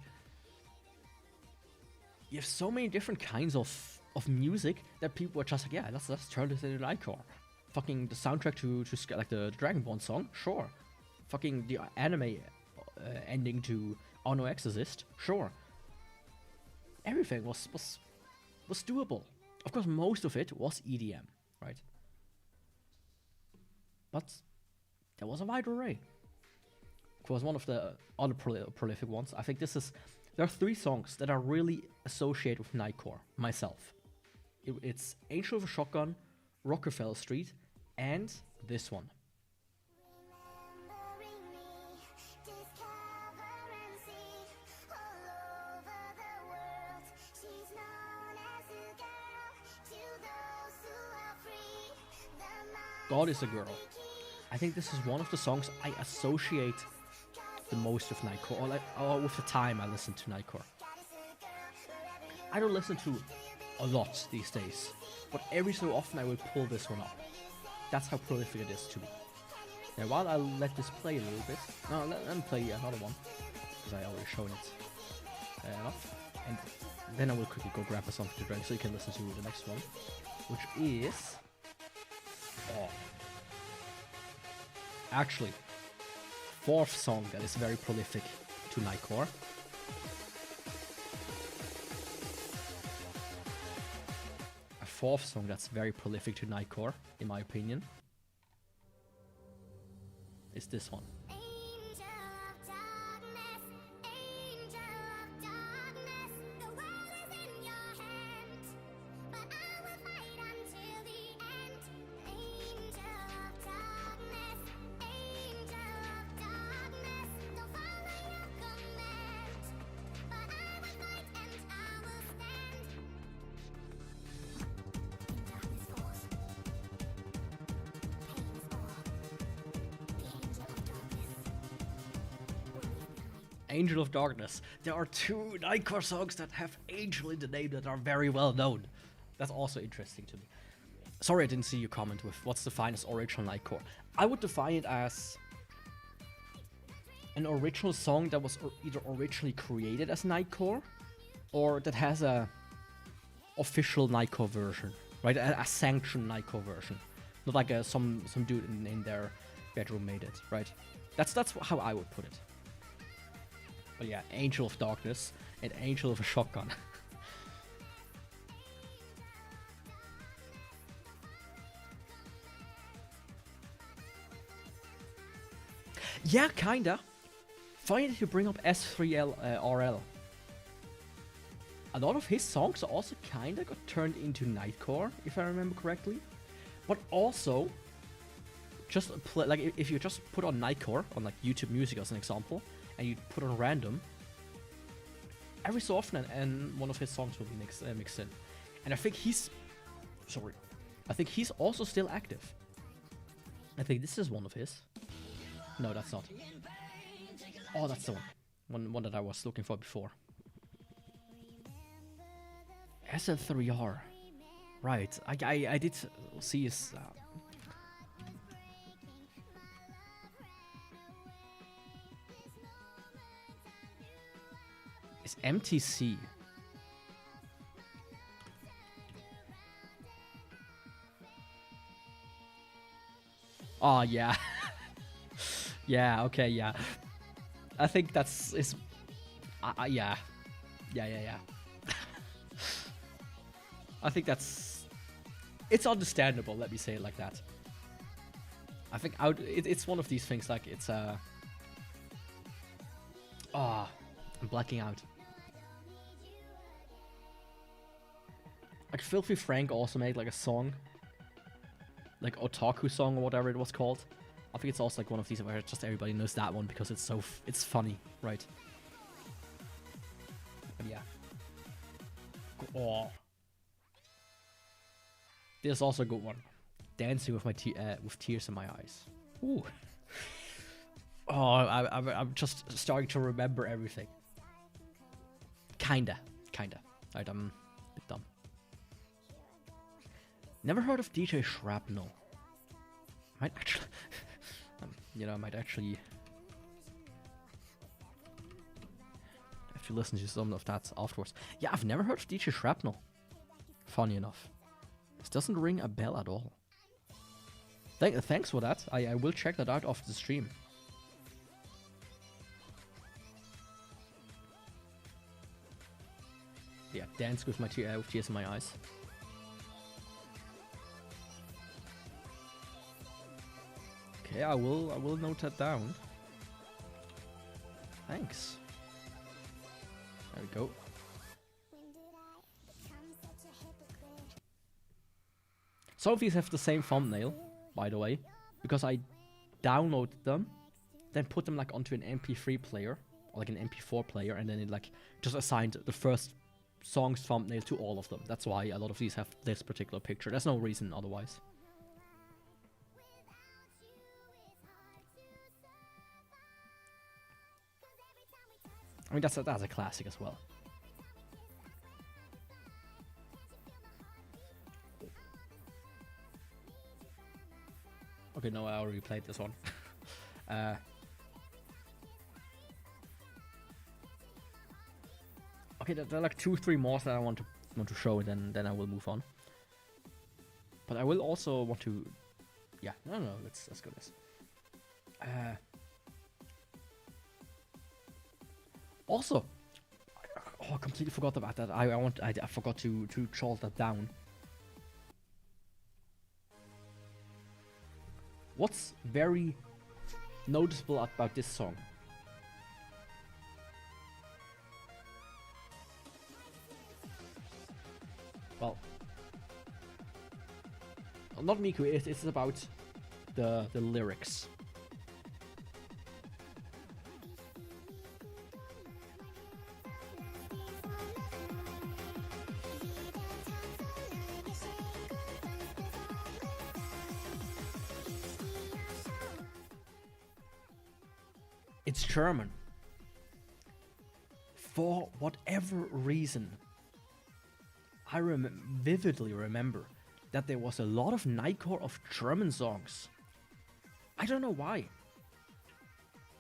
you have so many different kinds of music that people are just like, yeah, let's turn this into Nightcore. Fucking the soundtrack to like the Dragonborn song, sure. Fucking the anime ending to Ono Exorcist, sure. Everything was doable. Of course, most of it was EDM, right? But there was a wide array. Of course, one of the other prolific ones. I think there are 3 songs that are really associated with Nightcore. Myself, it's Angel of a Shotgun, Rockefeller Street, and this one. God is a Girl. I think this is one of the songs I associate the most with Nightcore, or with the time I listen to Nightcore. I don't listen to a lot these days, but every so often I will pull this one up. That's how prolific it is to me. Now while I let this play a little bit, let me play another one, because I already shown it enough. And then I will quickly go grab something to drink so you can listen to the next one, which is... actually, 4th song that is very prolific to Nightcore. A 4th song that's very prolific to Nightcore, in my opinion, is this one. Angel of Darkness. There are 2 Nightcore songs that have Angel in the name that are very well known. That's also interesting to me. Sorry I didn't see your comment with what's defined as original Nightcore. I would define it as an original song that was either originally created as Nightcore, or that has a official Nightcore version, right? A sanctioned Nightcore version. Not like some dude in their bedroom made it, right? That's how I would put it. But yeah, Angel of Darkness and Angel of a Shotgun. Yeah, kinda. Funny that you bring up S3L RL. A lot of his songs also kinda got turned into Nightcore, if I remember correctly. But also, just play, like if you just put on Nightcore on like YouTube Music as an example, and you put on random, every so often and one of his songs will be mixed in. And I think he's also still active. I think this is one of his. No, that's not. Oh, that's the one that I was looking for before. SL3R. Right, I did see his... It's MTC. Oh, yeah. Yeah, okay, yeah. I think that's... yeah. Yeah. I think that's... It's understandable, let me say it like that. I think it's one of these things, like, it's I'm blacking out. Like, Filthy Frank also made, like, a song. Like, Otaku song or whatever it was called. I think it's also, like, one of these where just everybody knows that one because it's it's funny, right? But yeah. Oh. There's also a good one. Dancing with with tears in my eyes. Ooh. Oh, I'm just starting to remember everything. Kinda. Right, I'm a bit dumb. Never heard of DJ Shrapnel. Might actually... I might actually... have to listen to some of that afterwards. Yeah, I've never heard of DJ Shrapnel. Funny enough. This doesn't ring a bell at all. Thanks for that. I will check that out after the stream. Yeah, dance with with tears in my eyes. Okay, I will note that down. Thanks. There we go. Some of these have the same thumbnail, by the way, because I downloaded them, then put them like onto an MP3 player, or like an MP4 player, and then it like just assigned the first song's thumbnail to all of them. That's why a lot of these have this particular picture. There's no reason otherwise. I mean, that's a classic as well. Okay, no, I already played this one. Okay, there are like 2-3 more that I want to show, and then I will move on. But I will also want to... Yeah, no, let's go this. Also, I completely forgot about that. I forgot to jot that down. What's very noticeable about this song? Well, not Miku, it's about the lyrics. It's German. For whatever reason, I vividly remember that there was a lot of Nightcore of German songs. I don't know why.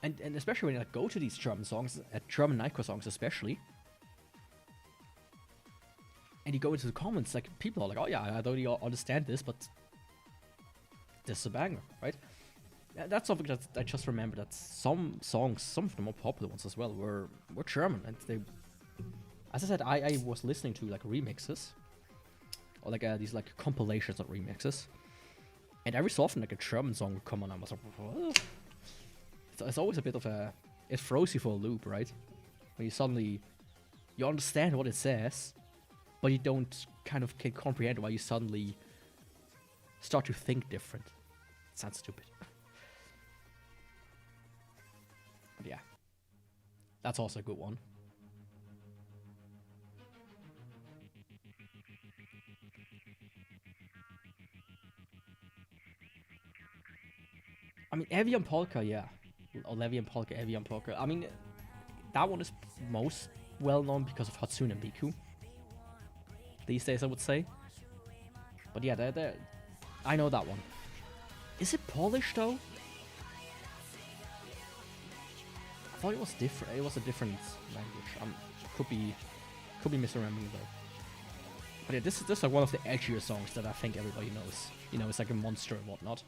And especially when I go to these German songs, German Nightcore songs especially, and you go into the comments, like, people are like, oh yeah, I don't really understand this, but this is a banger, right? That's something that I just remember, that some songs, some of the more popular ones as well, were German, and they, as I said, I was listening to like remixes, or like these like compilations of remixes, and every so often like a German song would come on, and I was like, what? it's always a bit of a, it throws you for a loop, right? When you suddenly, you understand what it says, but you don't kind of can comprehend why you suddenly start to think different. It sounds stupid. But yeah, that's also a good one. I mean, Evian Polka, yeah. Or Levian Polka, Evian Polka. I mean, that one is most well known because of Hatsune Miku. These days, I would say. But yeah, I know that one. Is it Polish though? I thought it was different. It was a different language. Could be misremembering though. But yeah, this is like one of the edgier songs that I think everybody knows. You know, it's like a monster and whatnot.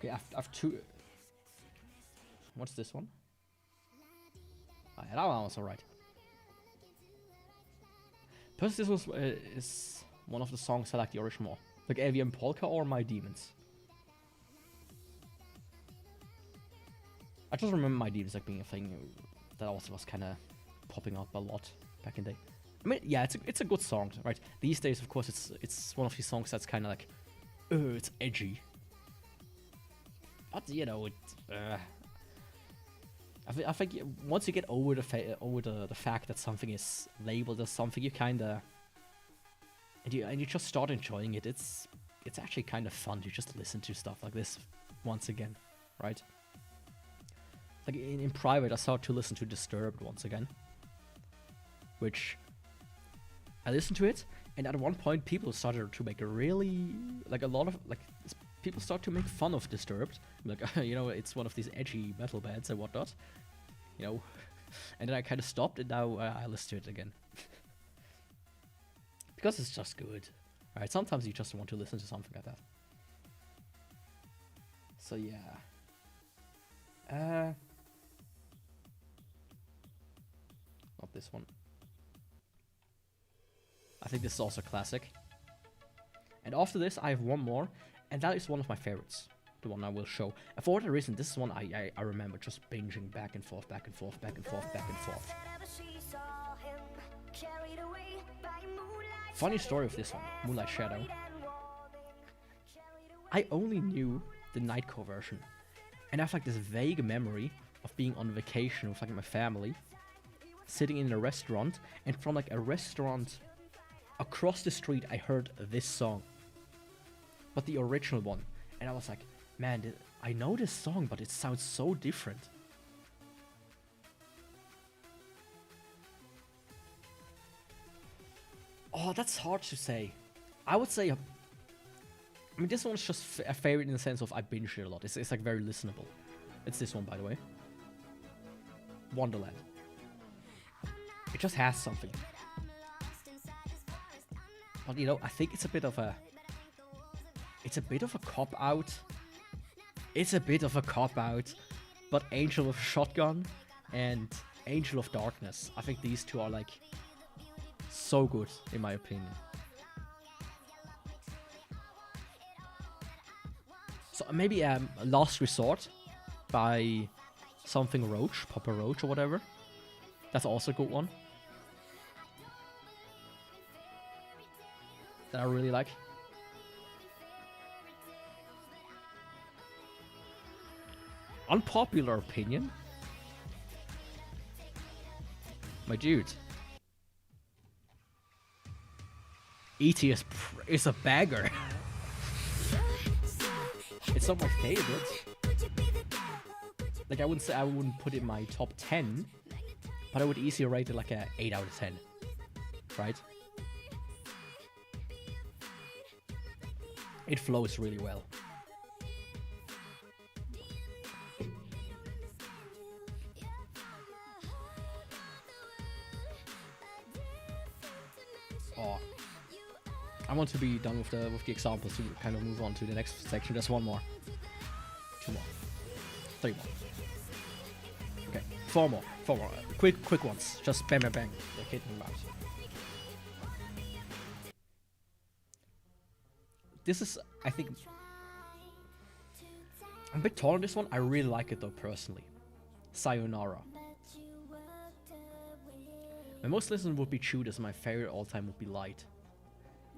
Okay, I've two. What's this one? Oh, yeah, that one was alright. Plus, this was is one of the songs I like the original more. Like Avian Polka or My Demons. I just remember My Demons like being a thing that also was kind of popping up a lot back in the day. I mean, yeah, it's a good song, right? These days, of course, it's one of these songs that's kind of like, it's edgy. But you know, I think once you get over the fact that something is labeled as something, you kinda and you just start enjoying it. It's actually kind of fun to just listen to stuff like this once again, right? Like in private, I started to listen to Disturbed once again, which I listened to it, and at one point people started to make a really like a lot of like. People start to make fun of Disturbed, like, you know, it's one of these edgy metal bands and whatnot, you know, and then I kind of stopped, and now I listen to it again. Because it's just good, right? Sometimes you just want to listen to something like that. So yeah. Not this one. I think this is also classic. And after this, I have one more. And that is one of my favorites, the one I will show. And for whatever reason, this is one I remember just binging back and forth, back and forth, back and forth, back and forth. Funny story of this one, Moonlight Shadow. I only knew the Nightcore version. And I have like this vague memory of being on vacation with like my family, sitting in a restaurant, and from like a restaurant across the street, I heard this song. But the original one, and I was like, man, I know this song, but it sounds so different. Oh, that's hard to say. I would say, I mean, this one's just a favorite in the sense of I binge it a lot. It's like very listenable. It's this one, by the way. Wonderland. It just has something. But you know, I think it's a bit of a cop-out. It's a bit of a cop-out. But Angel of Shotgun and Angel of Darkness, I think these two are like so good, in my opinion. So maybe Last Resort by something Roach, Papa Roach or whatever. That's also a good one. That I really like. Unpopular opinion? My dude. E.T. is a bagger. It's not my favorite. Like I wouldn't put it in my top 10, but I would easily rate it like a 8 out of 10. Right? It flows really well. Oh, I want to be done with the examples to kind of move on to the next section. Just one more, 2 more, 3 more. Okay. Four more. Quick ones. Just bang, bang, bang. Like hitting them out. This is, I think, I'm a bit torn on this one. I really like it though, personally. Sayonara. My most listened would be Judas. My favorite all-time would be Light.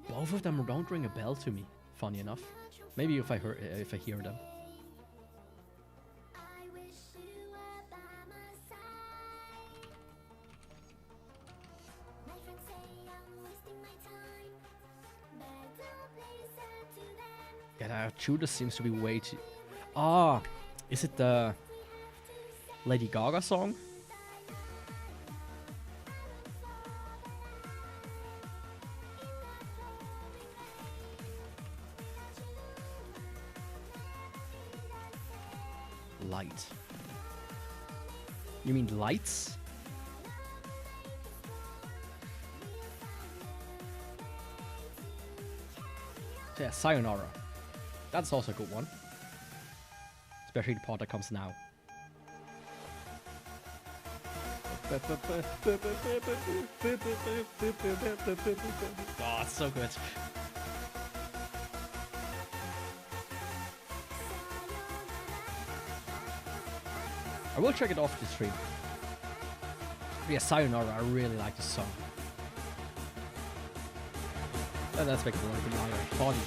Both of them don't ring a bell to me, funny enough. Maybe if I hear them. Yeah, Judas seems to be way too... Ah, is it the Lady Gaga song? Light. You mean lights? Yeah, Sayonara. That's also a good one. Especially the part that comes now. Oh, it's so good. I will check it off the stream. But yeah, Sayonara, I really like this song. And that's making a little bit higher. 42.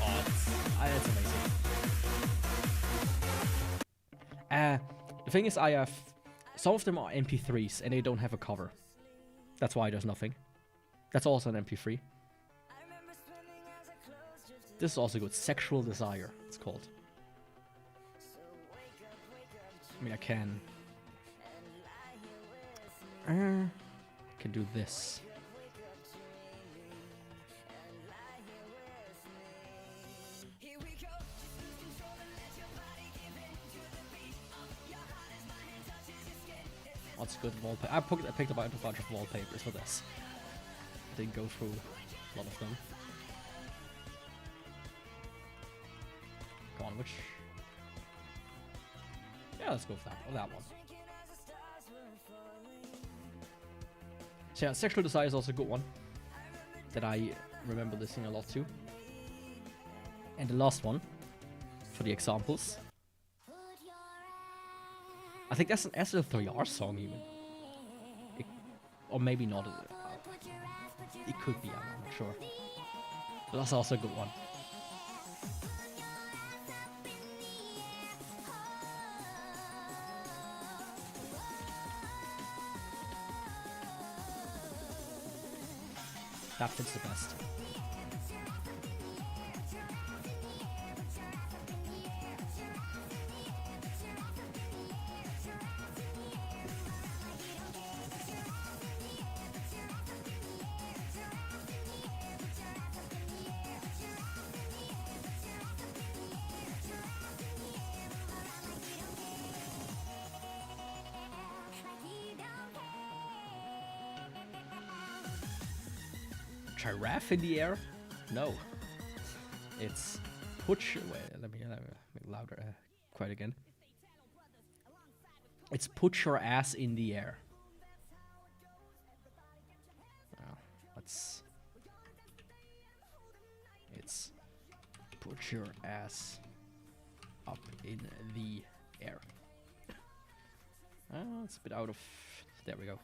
Oh, it's amazing. The thing is, I have... Some of them are MP3s and they don't have a cover. That's why there's nothing. That's also an MP3. This is also good. Sexual Desire, it's called. I mean, I can do this. What's good wallpaper? I picked up a bunch of wallpapers for this. Didn't go through a lot of them. Go on, which? Yeah, let's go with that. Or that one. So yeah, Sexual Desire is also a good one that I remember listening a lot to. And the last one for the examples. I think that's an SL3R song even. Or maybe not. It could be, I'm not sure. But that's also a good one. That fits the best. Giraffe in the air? No. It's wait, let me make louder quite again. It's put your ass in the air. It's put your ass up in the air. It's a bit out of... There we go.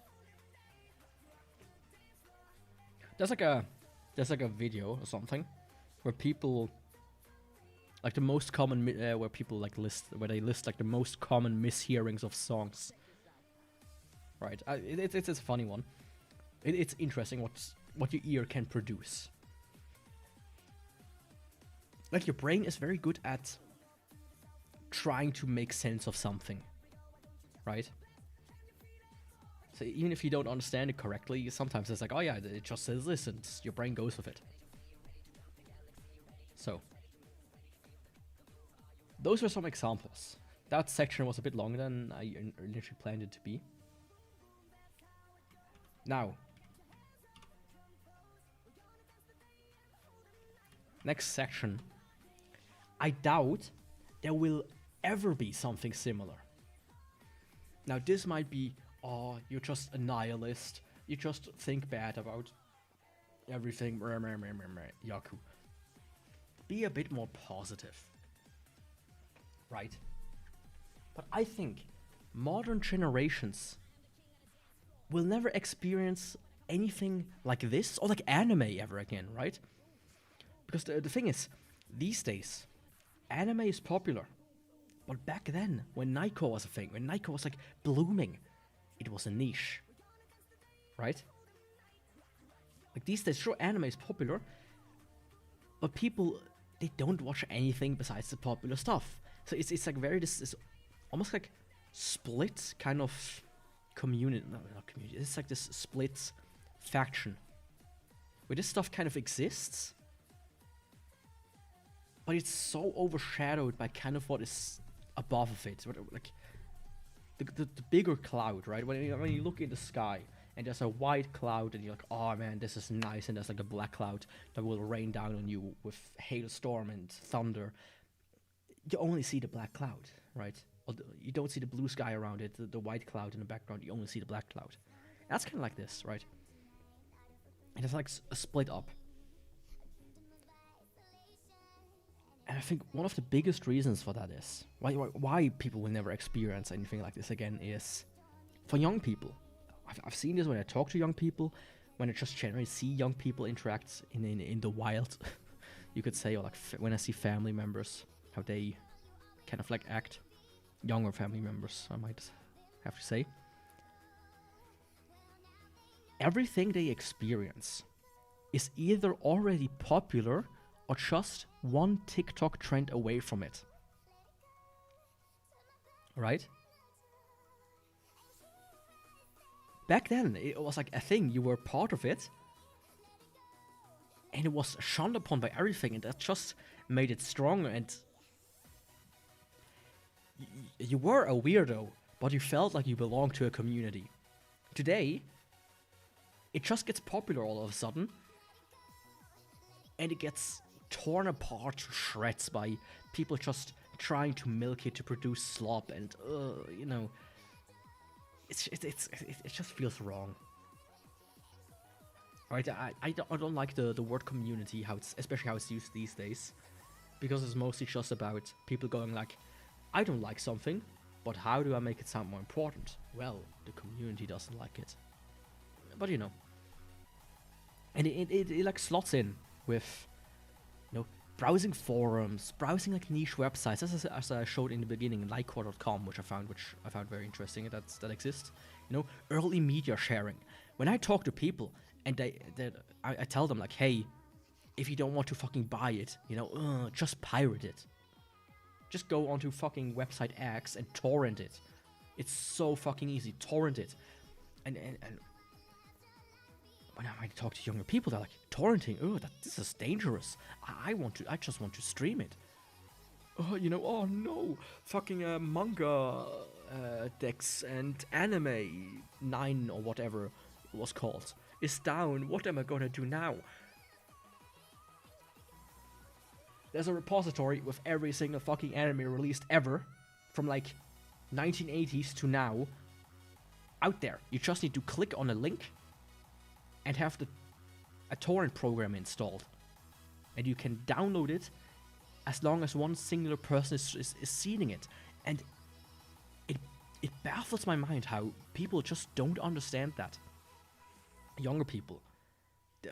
There's like a video or something where people like the most common where people like where they list like the most common mishearings of songs. Right, it's a funny one. It's interesting what your ear can produce. Like your brain is very good at trying to make sense of something, right? So even if you don't understand it correctly, sometimes it's like, oh yeah, it just says this, and your brain goes with it. So, those were some examples. That section was a bit longer than I initially planned it to be. Now, next section, I doubt there will ever be something similar. Now, this might be, oh, you're just a nihilist. You just think bad about everything. Yaku. Be a bit more positive. Right? But I think modern generations will never experience anything like this or like anime ever again, right? Because the thing is, these days, anime is popular. But back then, when Nightcore was a thing, when Nightcore was like blooming, it was a niche. Right? Like these days, sure, anime is popular, but people, they don't watch anything besides the popular stuff. So it's like very, this is almost like split kind of community, no, not community, it's like this split faction where this stuff kind of exists, but it's so overshadowed by kind of what is above of it, like the bigger cloud, right? When you look in the sky and there's a white cloud and you're like, oh man, this is nice, and there's like a black cloud that will rain down on you with hailstorm and thunder, you only see the black cloud, right? You don't see the blue sky around it, the white cloud in the background, you only see the black cloud. That's kind of like this, right? And it's like a split up. And I think one of the biggest reasons for that is, why people will never experience anything like this again, is for young people. I've seen this when I talk to young people, when I just generally see young people interact in the wild, you could say, or like when I see family members, how they kind of like act. Younger family members, I might have to say. Everything they experience is either already popular or just one TikTok trend away from it. Right? Back then, it was like a thing, you were part of it, and it was shunned upon by everything, and that just made it stronger, and you were a weirdo, but you felt like you belonged to a community. Today, it just gets popular all of a sudden, and it gets torn apart to shreds by people just trying to milk it to produce slop, and you know, it just feels wrong. Right? I don't like the word community, especially how it's used these days, because it's mostly just about people going like, I don't like something, but how do I make it sound more important? Well, the community doesn't like it. But you know. And it like slots in with, you know, browsing forums, browsing like niche websites, as I showed in the beginning, Nightcore.com, which I found very interesting, that exists. You know, early media sharing. When I talk to people and I tell them like, hey, if you don't want to fucking buy it, you know, just pirate it. Just go onto fucking website X and torrent it. It's so fucking easy. Torrent it. And when I talk to younger people, they're like, torrenting, this is dangerous. I just want to stream it. Oh, you know, oh no, fucking manga decks and anime 9 or whatever it was called is down. What am I gonna do now? There's a repository with every single fucking anime released ever, from like 1980s to now, out there. You just need to click on a link and have a torrent program installed, and you can download it as long as one singular person is seeing it. And it baffles my mind how people just don't understand that. Younger people,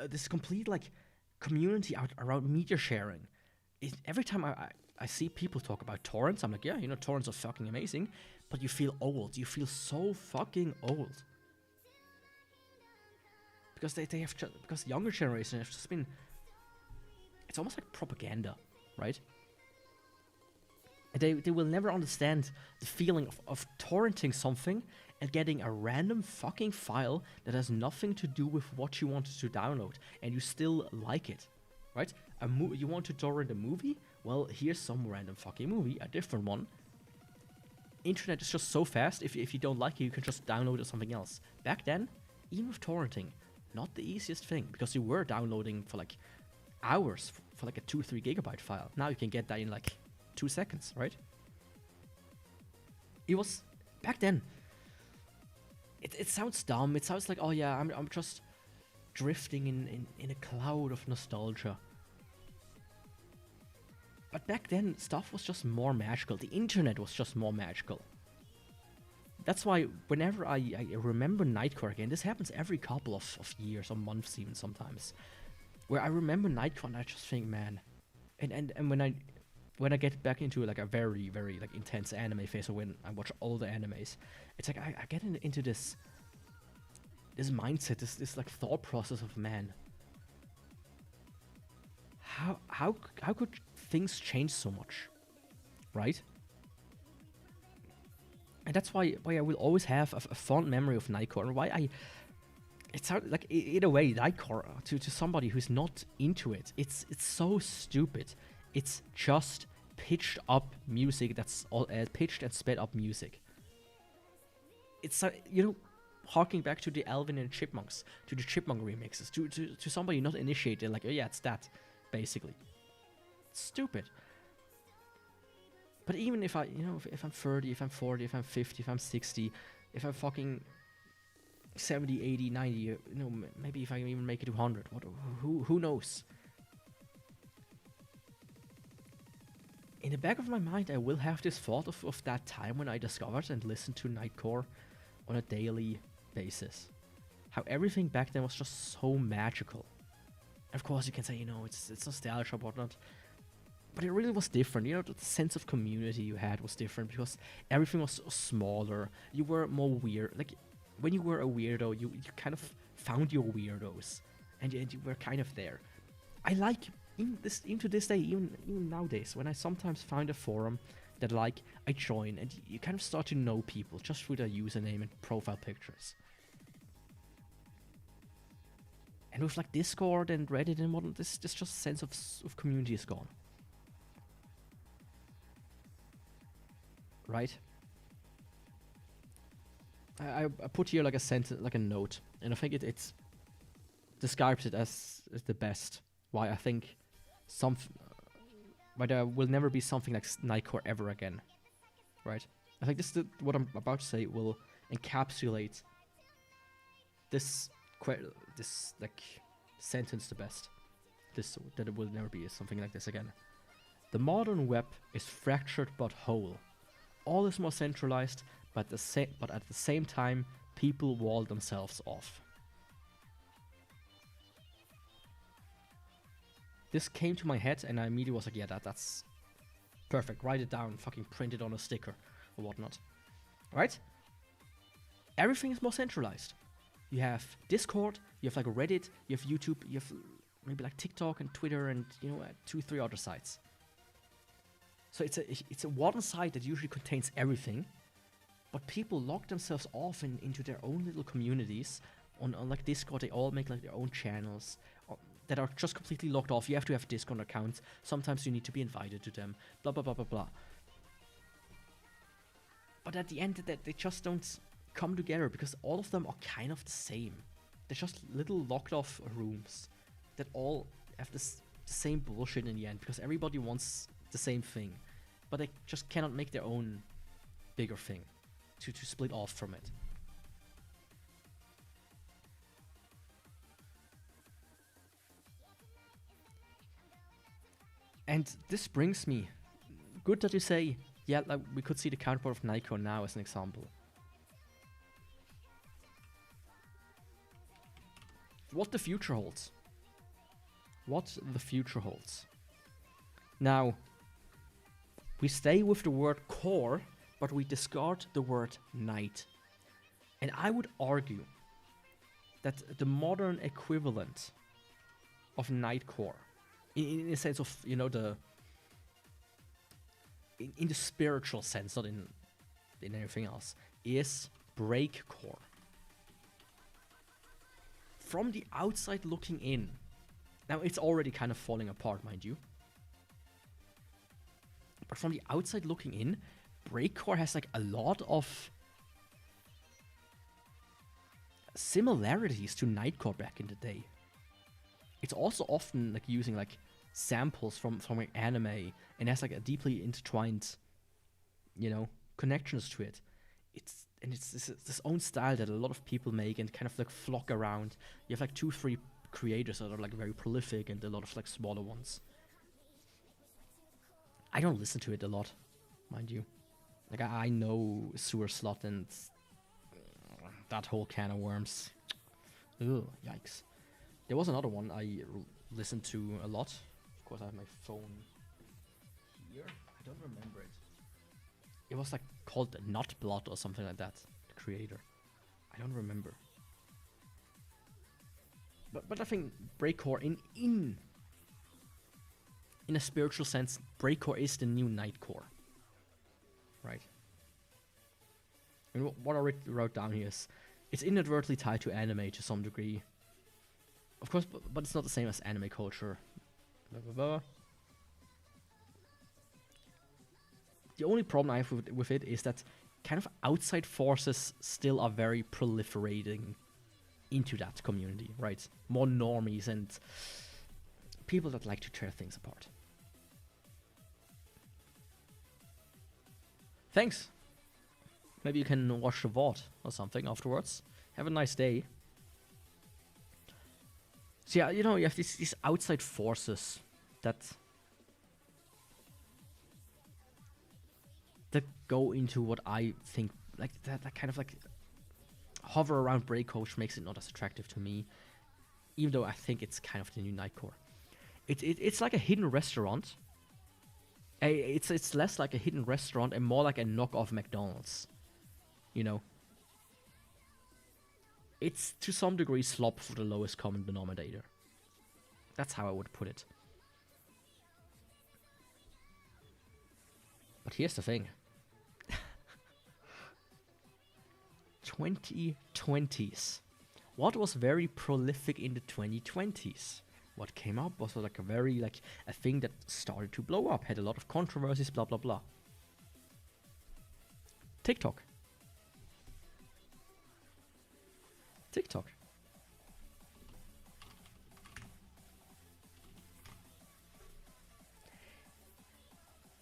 this complete like community out around media sharing. Every time I see people talk about torrents, I'm like, yeah, you know, torrents are fucking amazing, but you feel old. You feel so fucking old. Because because younger generation have just been, it's almost like propaganda, right? They will never understand the feeling of torrenting something and getting a random fucking file that has nothing to do with what you wanted to download, and you still like it, right? You want to torrent a movie? Well, here's some random fucking movie, a different one. Internet is just so fast, if you don't like it, you can just download it something else. Back then, even with torrenting, not the easiest thing, because you were downloading for like hours for like a 2-3 gigabyte file. Now you can get that in like 2 seconds, right? It was back then. It sounds dumb. It sounds like, oh yeah, I'm just drifting in a cloud of nostalgia. But back then, stuff was just more magical. The internet was just more magical. That's why whenever I remember Nightcore again, this happens every couple of years or months even sometimes, where I remember Nightcore and I just think, man, and when I get back into like a very, very like intense anime phase, or when I watch all the animes, it's like I get into this mindset, this like thought process of, man, how could things change so much, right? And that's why I will always have a fond memory of Nightcore, and why it sounds like, in a way, Nightcore to somebody who's not into it, it's so stupid. It's just pitched up music that's all pitched and sped up music. It's harking back to the Alvin and Chipmunks, to the Chipmunk remixes, to somebody not initiated, like, oh yeah, it's that, basically. It's stupid. But even if if I'm 30, if I'm 40, if I'm 50, if I'm 60, if I'm fucking 70, 80, 90, maybe if I can even make it to 100, who knows? In the back of my mind, I will have this thought of that time when I discovered and listened to Nightcore on a daily basis. How everything back then was just so magical. And of course, you can say, it's nostalgia or whatnot. But it really was different. The sense of community you had was different because everything was smaller. You were more weird. Like, when you were a weirdo, you kind of found your weirdos. And you were kind of there. I like, even to this day, even nowadays, when I sometimes find a forum that I join, and you kind of start to know people just through their username and profile pictures. And with like Discord and Reddit and whatnot, this just sense of community is gone. Right? I put here like a sentence, like a note, and I think it describes it as the best. Why I think why there will never be something like Nightcore ever again. Right? I think what I'm about to say will encapsulate this like sentence the best. That it will never be something like this again. The modern web is fractured but whole. All is more centralized, but at the same time, people wall themselves off. This came to my head, and I immediately was like, yeah, that's perfect. Write it down, fucking print it on a sticker or whatnot. Right? Everything is more centralized. You have Discord, you have like Reddit, you have YouTube, you have maybe like TikTok and Twitter and 2-3 other sites. So it's a one site that usually contains everything, but people lock themselves off into their own little communities. On like Discord, they all make like their own channels that are just completely locked off. You have to have Discord accounts. Sometimes you need to be invited to them. Blah blah blah blah blah. But at the end, they just don't come together because all of them are kind of the same. They're just little locked off rooms that all have the same bullshit in the end because everybody wants the same thing, but they just cannot make their own bigger thing to split off from it. And this brings me, good that you say, yeah, like we could see the counterpart of Nightcore now as an example. What the future holds. What the future holds. Now, we stay with the word core, but we discard the word night. And I would argue that the modern equivalent of Nightcore, in the sense of, in the spiritual sense, not in anything else, is breakcore. From the outside looking in, now it's already kind of falling apart, mind you. But from the outside looking in, breakcore has like a lot of similarities to Nightcore back in the day. it's also often like using like samples from like anime, and has like a deeply intertwined, you know, connections to it. It's this own style that a lot of people make and kind of like flock around. You have like 2-3 creators that are like very prolific, and a lot of like smaller ones. I don't listen to it a lot, mind you. Like I know Sewer Slot and that whole can of worms. Ugh, yikes. There was another one I listened to a lot. Of course, I have my phone here. I don't remember it. It was like called Not Blood or something like that. The creator. I don't remember. But I think breakcore in a spiritual sense, breakcore is the new Nightcore. Right. And what I wrote down here is, it's inadvertently tied to anime to some degree. Of course, but it's not the same as anime culture. Blah, blah, blah. The only problem I have with it is that kind of outside forces still are very proliferating into that community, right? More normies and people that like to tear things apart. Thanks. Maybe you can watch the VOD or something afterwards. Have a nice day. So yeah, you know, you have these outside forces that go into what I think, like that kind of like hover around breakcore, which makes it not as attractive to me, even though I think it's kind of the new Nightcore. It's like a hidden restaurant. It's less like a hidden restaurant and more like a knockoff McDonald's. You know, it's to some degree slop for the lowest common denominator. That's how I would put it. But here's the thing. 2020s. What was very prolific in the 2020s? What came up was like a thing that started to blow up, had a lot of controversies, blah blah blah. TikTok.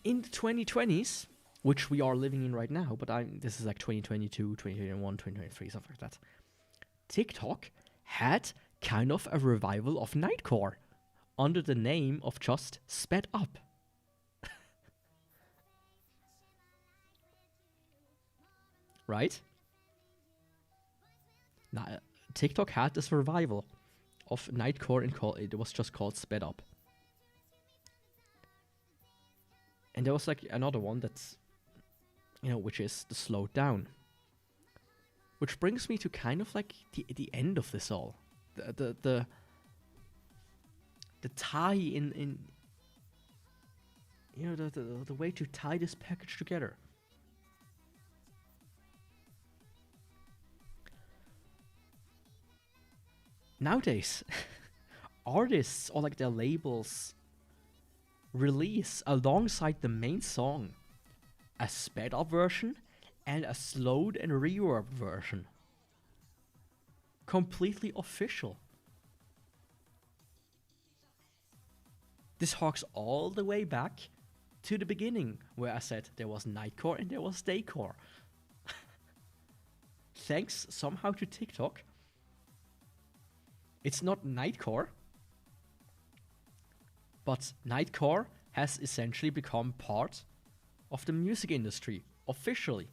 In the 2020s, which we are living in right now, but this is like 2022, 2021, 2023, something like that. TikTok had kind of a revival of Nightcore under the name of just Sped Up. Right? Now, TikTok had this revival of Nightcore and it was just called Sped Up. And there was like another one that's, you know, which is the Slowed Down. Which brings me to kind of like the end of this all. The tie in you know, the way to tie this package together. Nowadays, artists or like their labels release alongside the main song a sped up version and a slowed and reverb version. Completely official. This harks all the way back to the beginning, where I said there was Nightcore and there was Daycore. Thanks somehow to TikTok, it's not Nightcore, but Nightcore has essentially become part of the music industry, officially.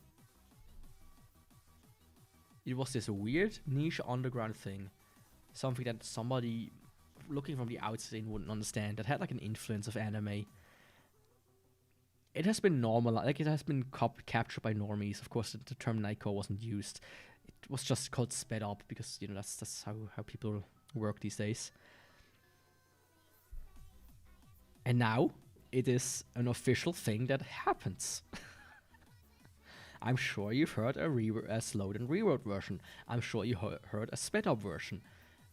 It was this weird niche underground thing, something that somebody looking from the outside wouldn't understand, that had like an influence of anime. It has been normalized, like it has been captured by normies. Of course, the term Nightcore wasn't used. It was just called sped up because, you know, that's how people work these days. And now it is an official thing that happens. I'm sure you've heard a slowed and reworked version. I'm sure you heard a sped up version.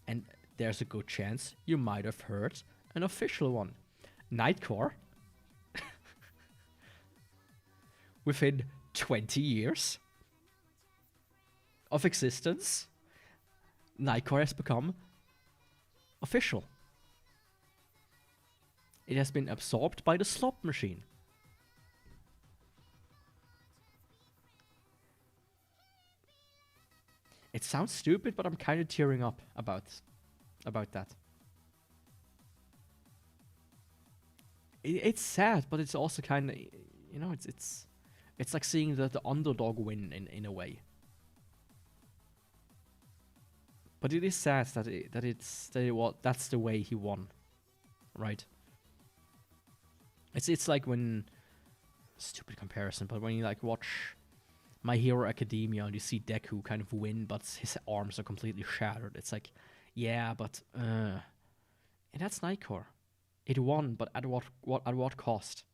And there's a good chance you might have heard an official one. Nightcore, within 20 years of existence, Nightcore has become official. It has been absorbed by the slot machine. It sounds stupid, but I'm kind of tearing up about that. It's sad, but it's also kind of, you know, it's like seeing the underdog win in a way. But it is sad that's the way he won, right? It's like when, stupid comparison, but when you like watch My Hero Academia and you see Deku kind of win, but his arms are completely shattered. It's like, yeah, but and that's Nightcore. It won, but at what cost?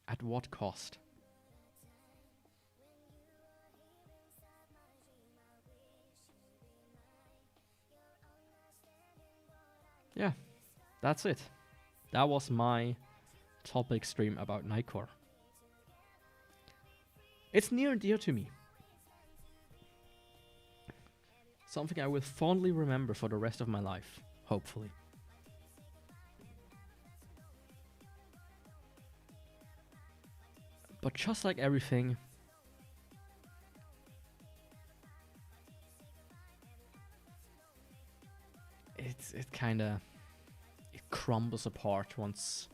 At what cost? Yeah, that's it. That was my topic stream about Nightcore. It's near and dear to me. Something I will fondly remember for the rest of my life, hopefully. But just like everything, it kinda crumbles apart once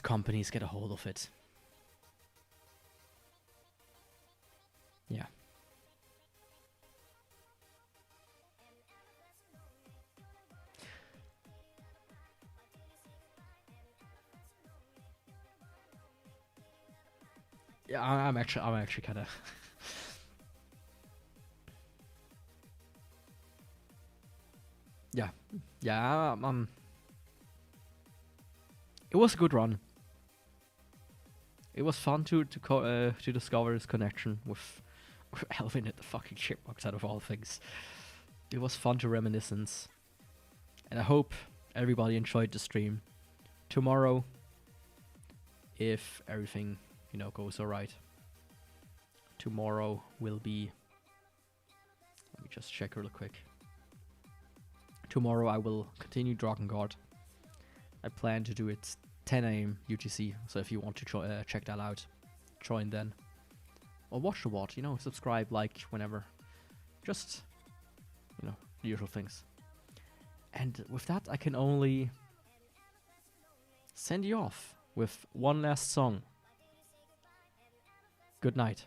companies get a hold of it. Yeah. Yeah, I'm actually kind of yeah, it was a good run. It was fun to discover this connection with Elvin and the fucking chipmunks out of all things. It was fun to reminiscence, and I hope everybody enjoyed the stream. Tomorrow, if everything goes alright, tomorrow will be. Let me just check real quick. Tomorrow I will continue Drakengard. I plan to do it 10 AM UTC, so if you want to check that out, join then. Or watch the VOD, subscribe, like, whenever. Just, the usual things. And with that, I can only send you off with one last song. Good night.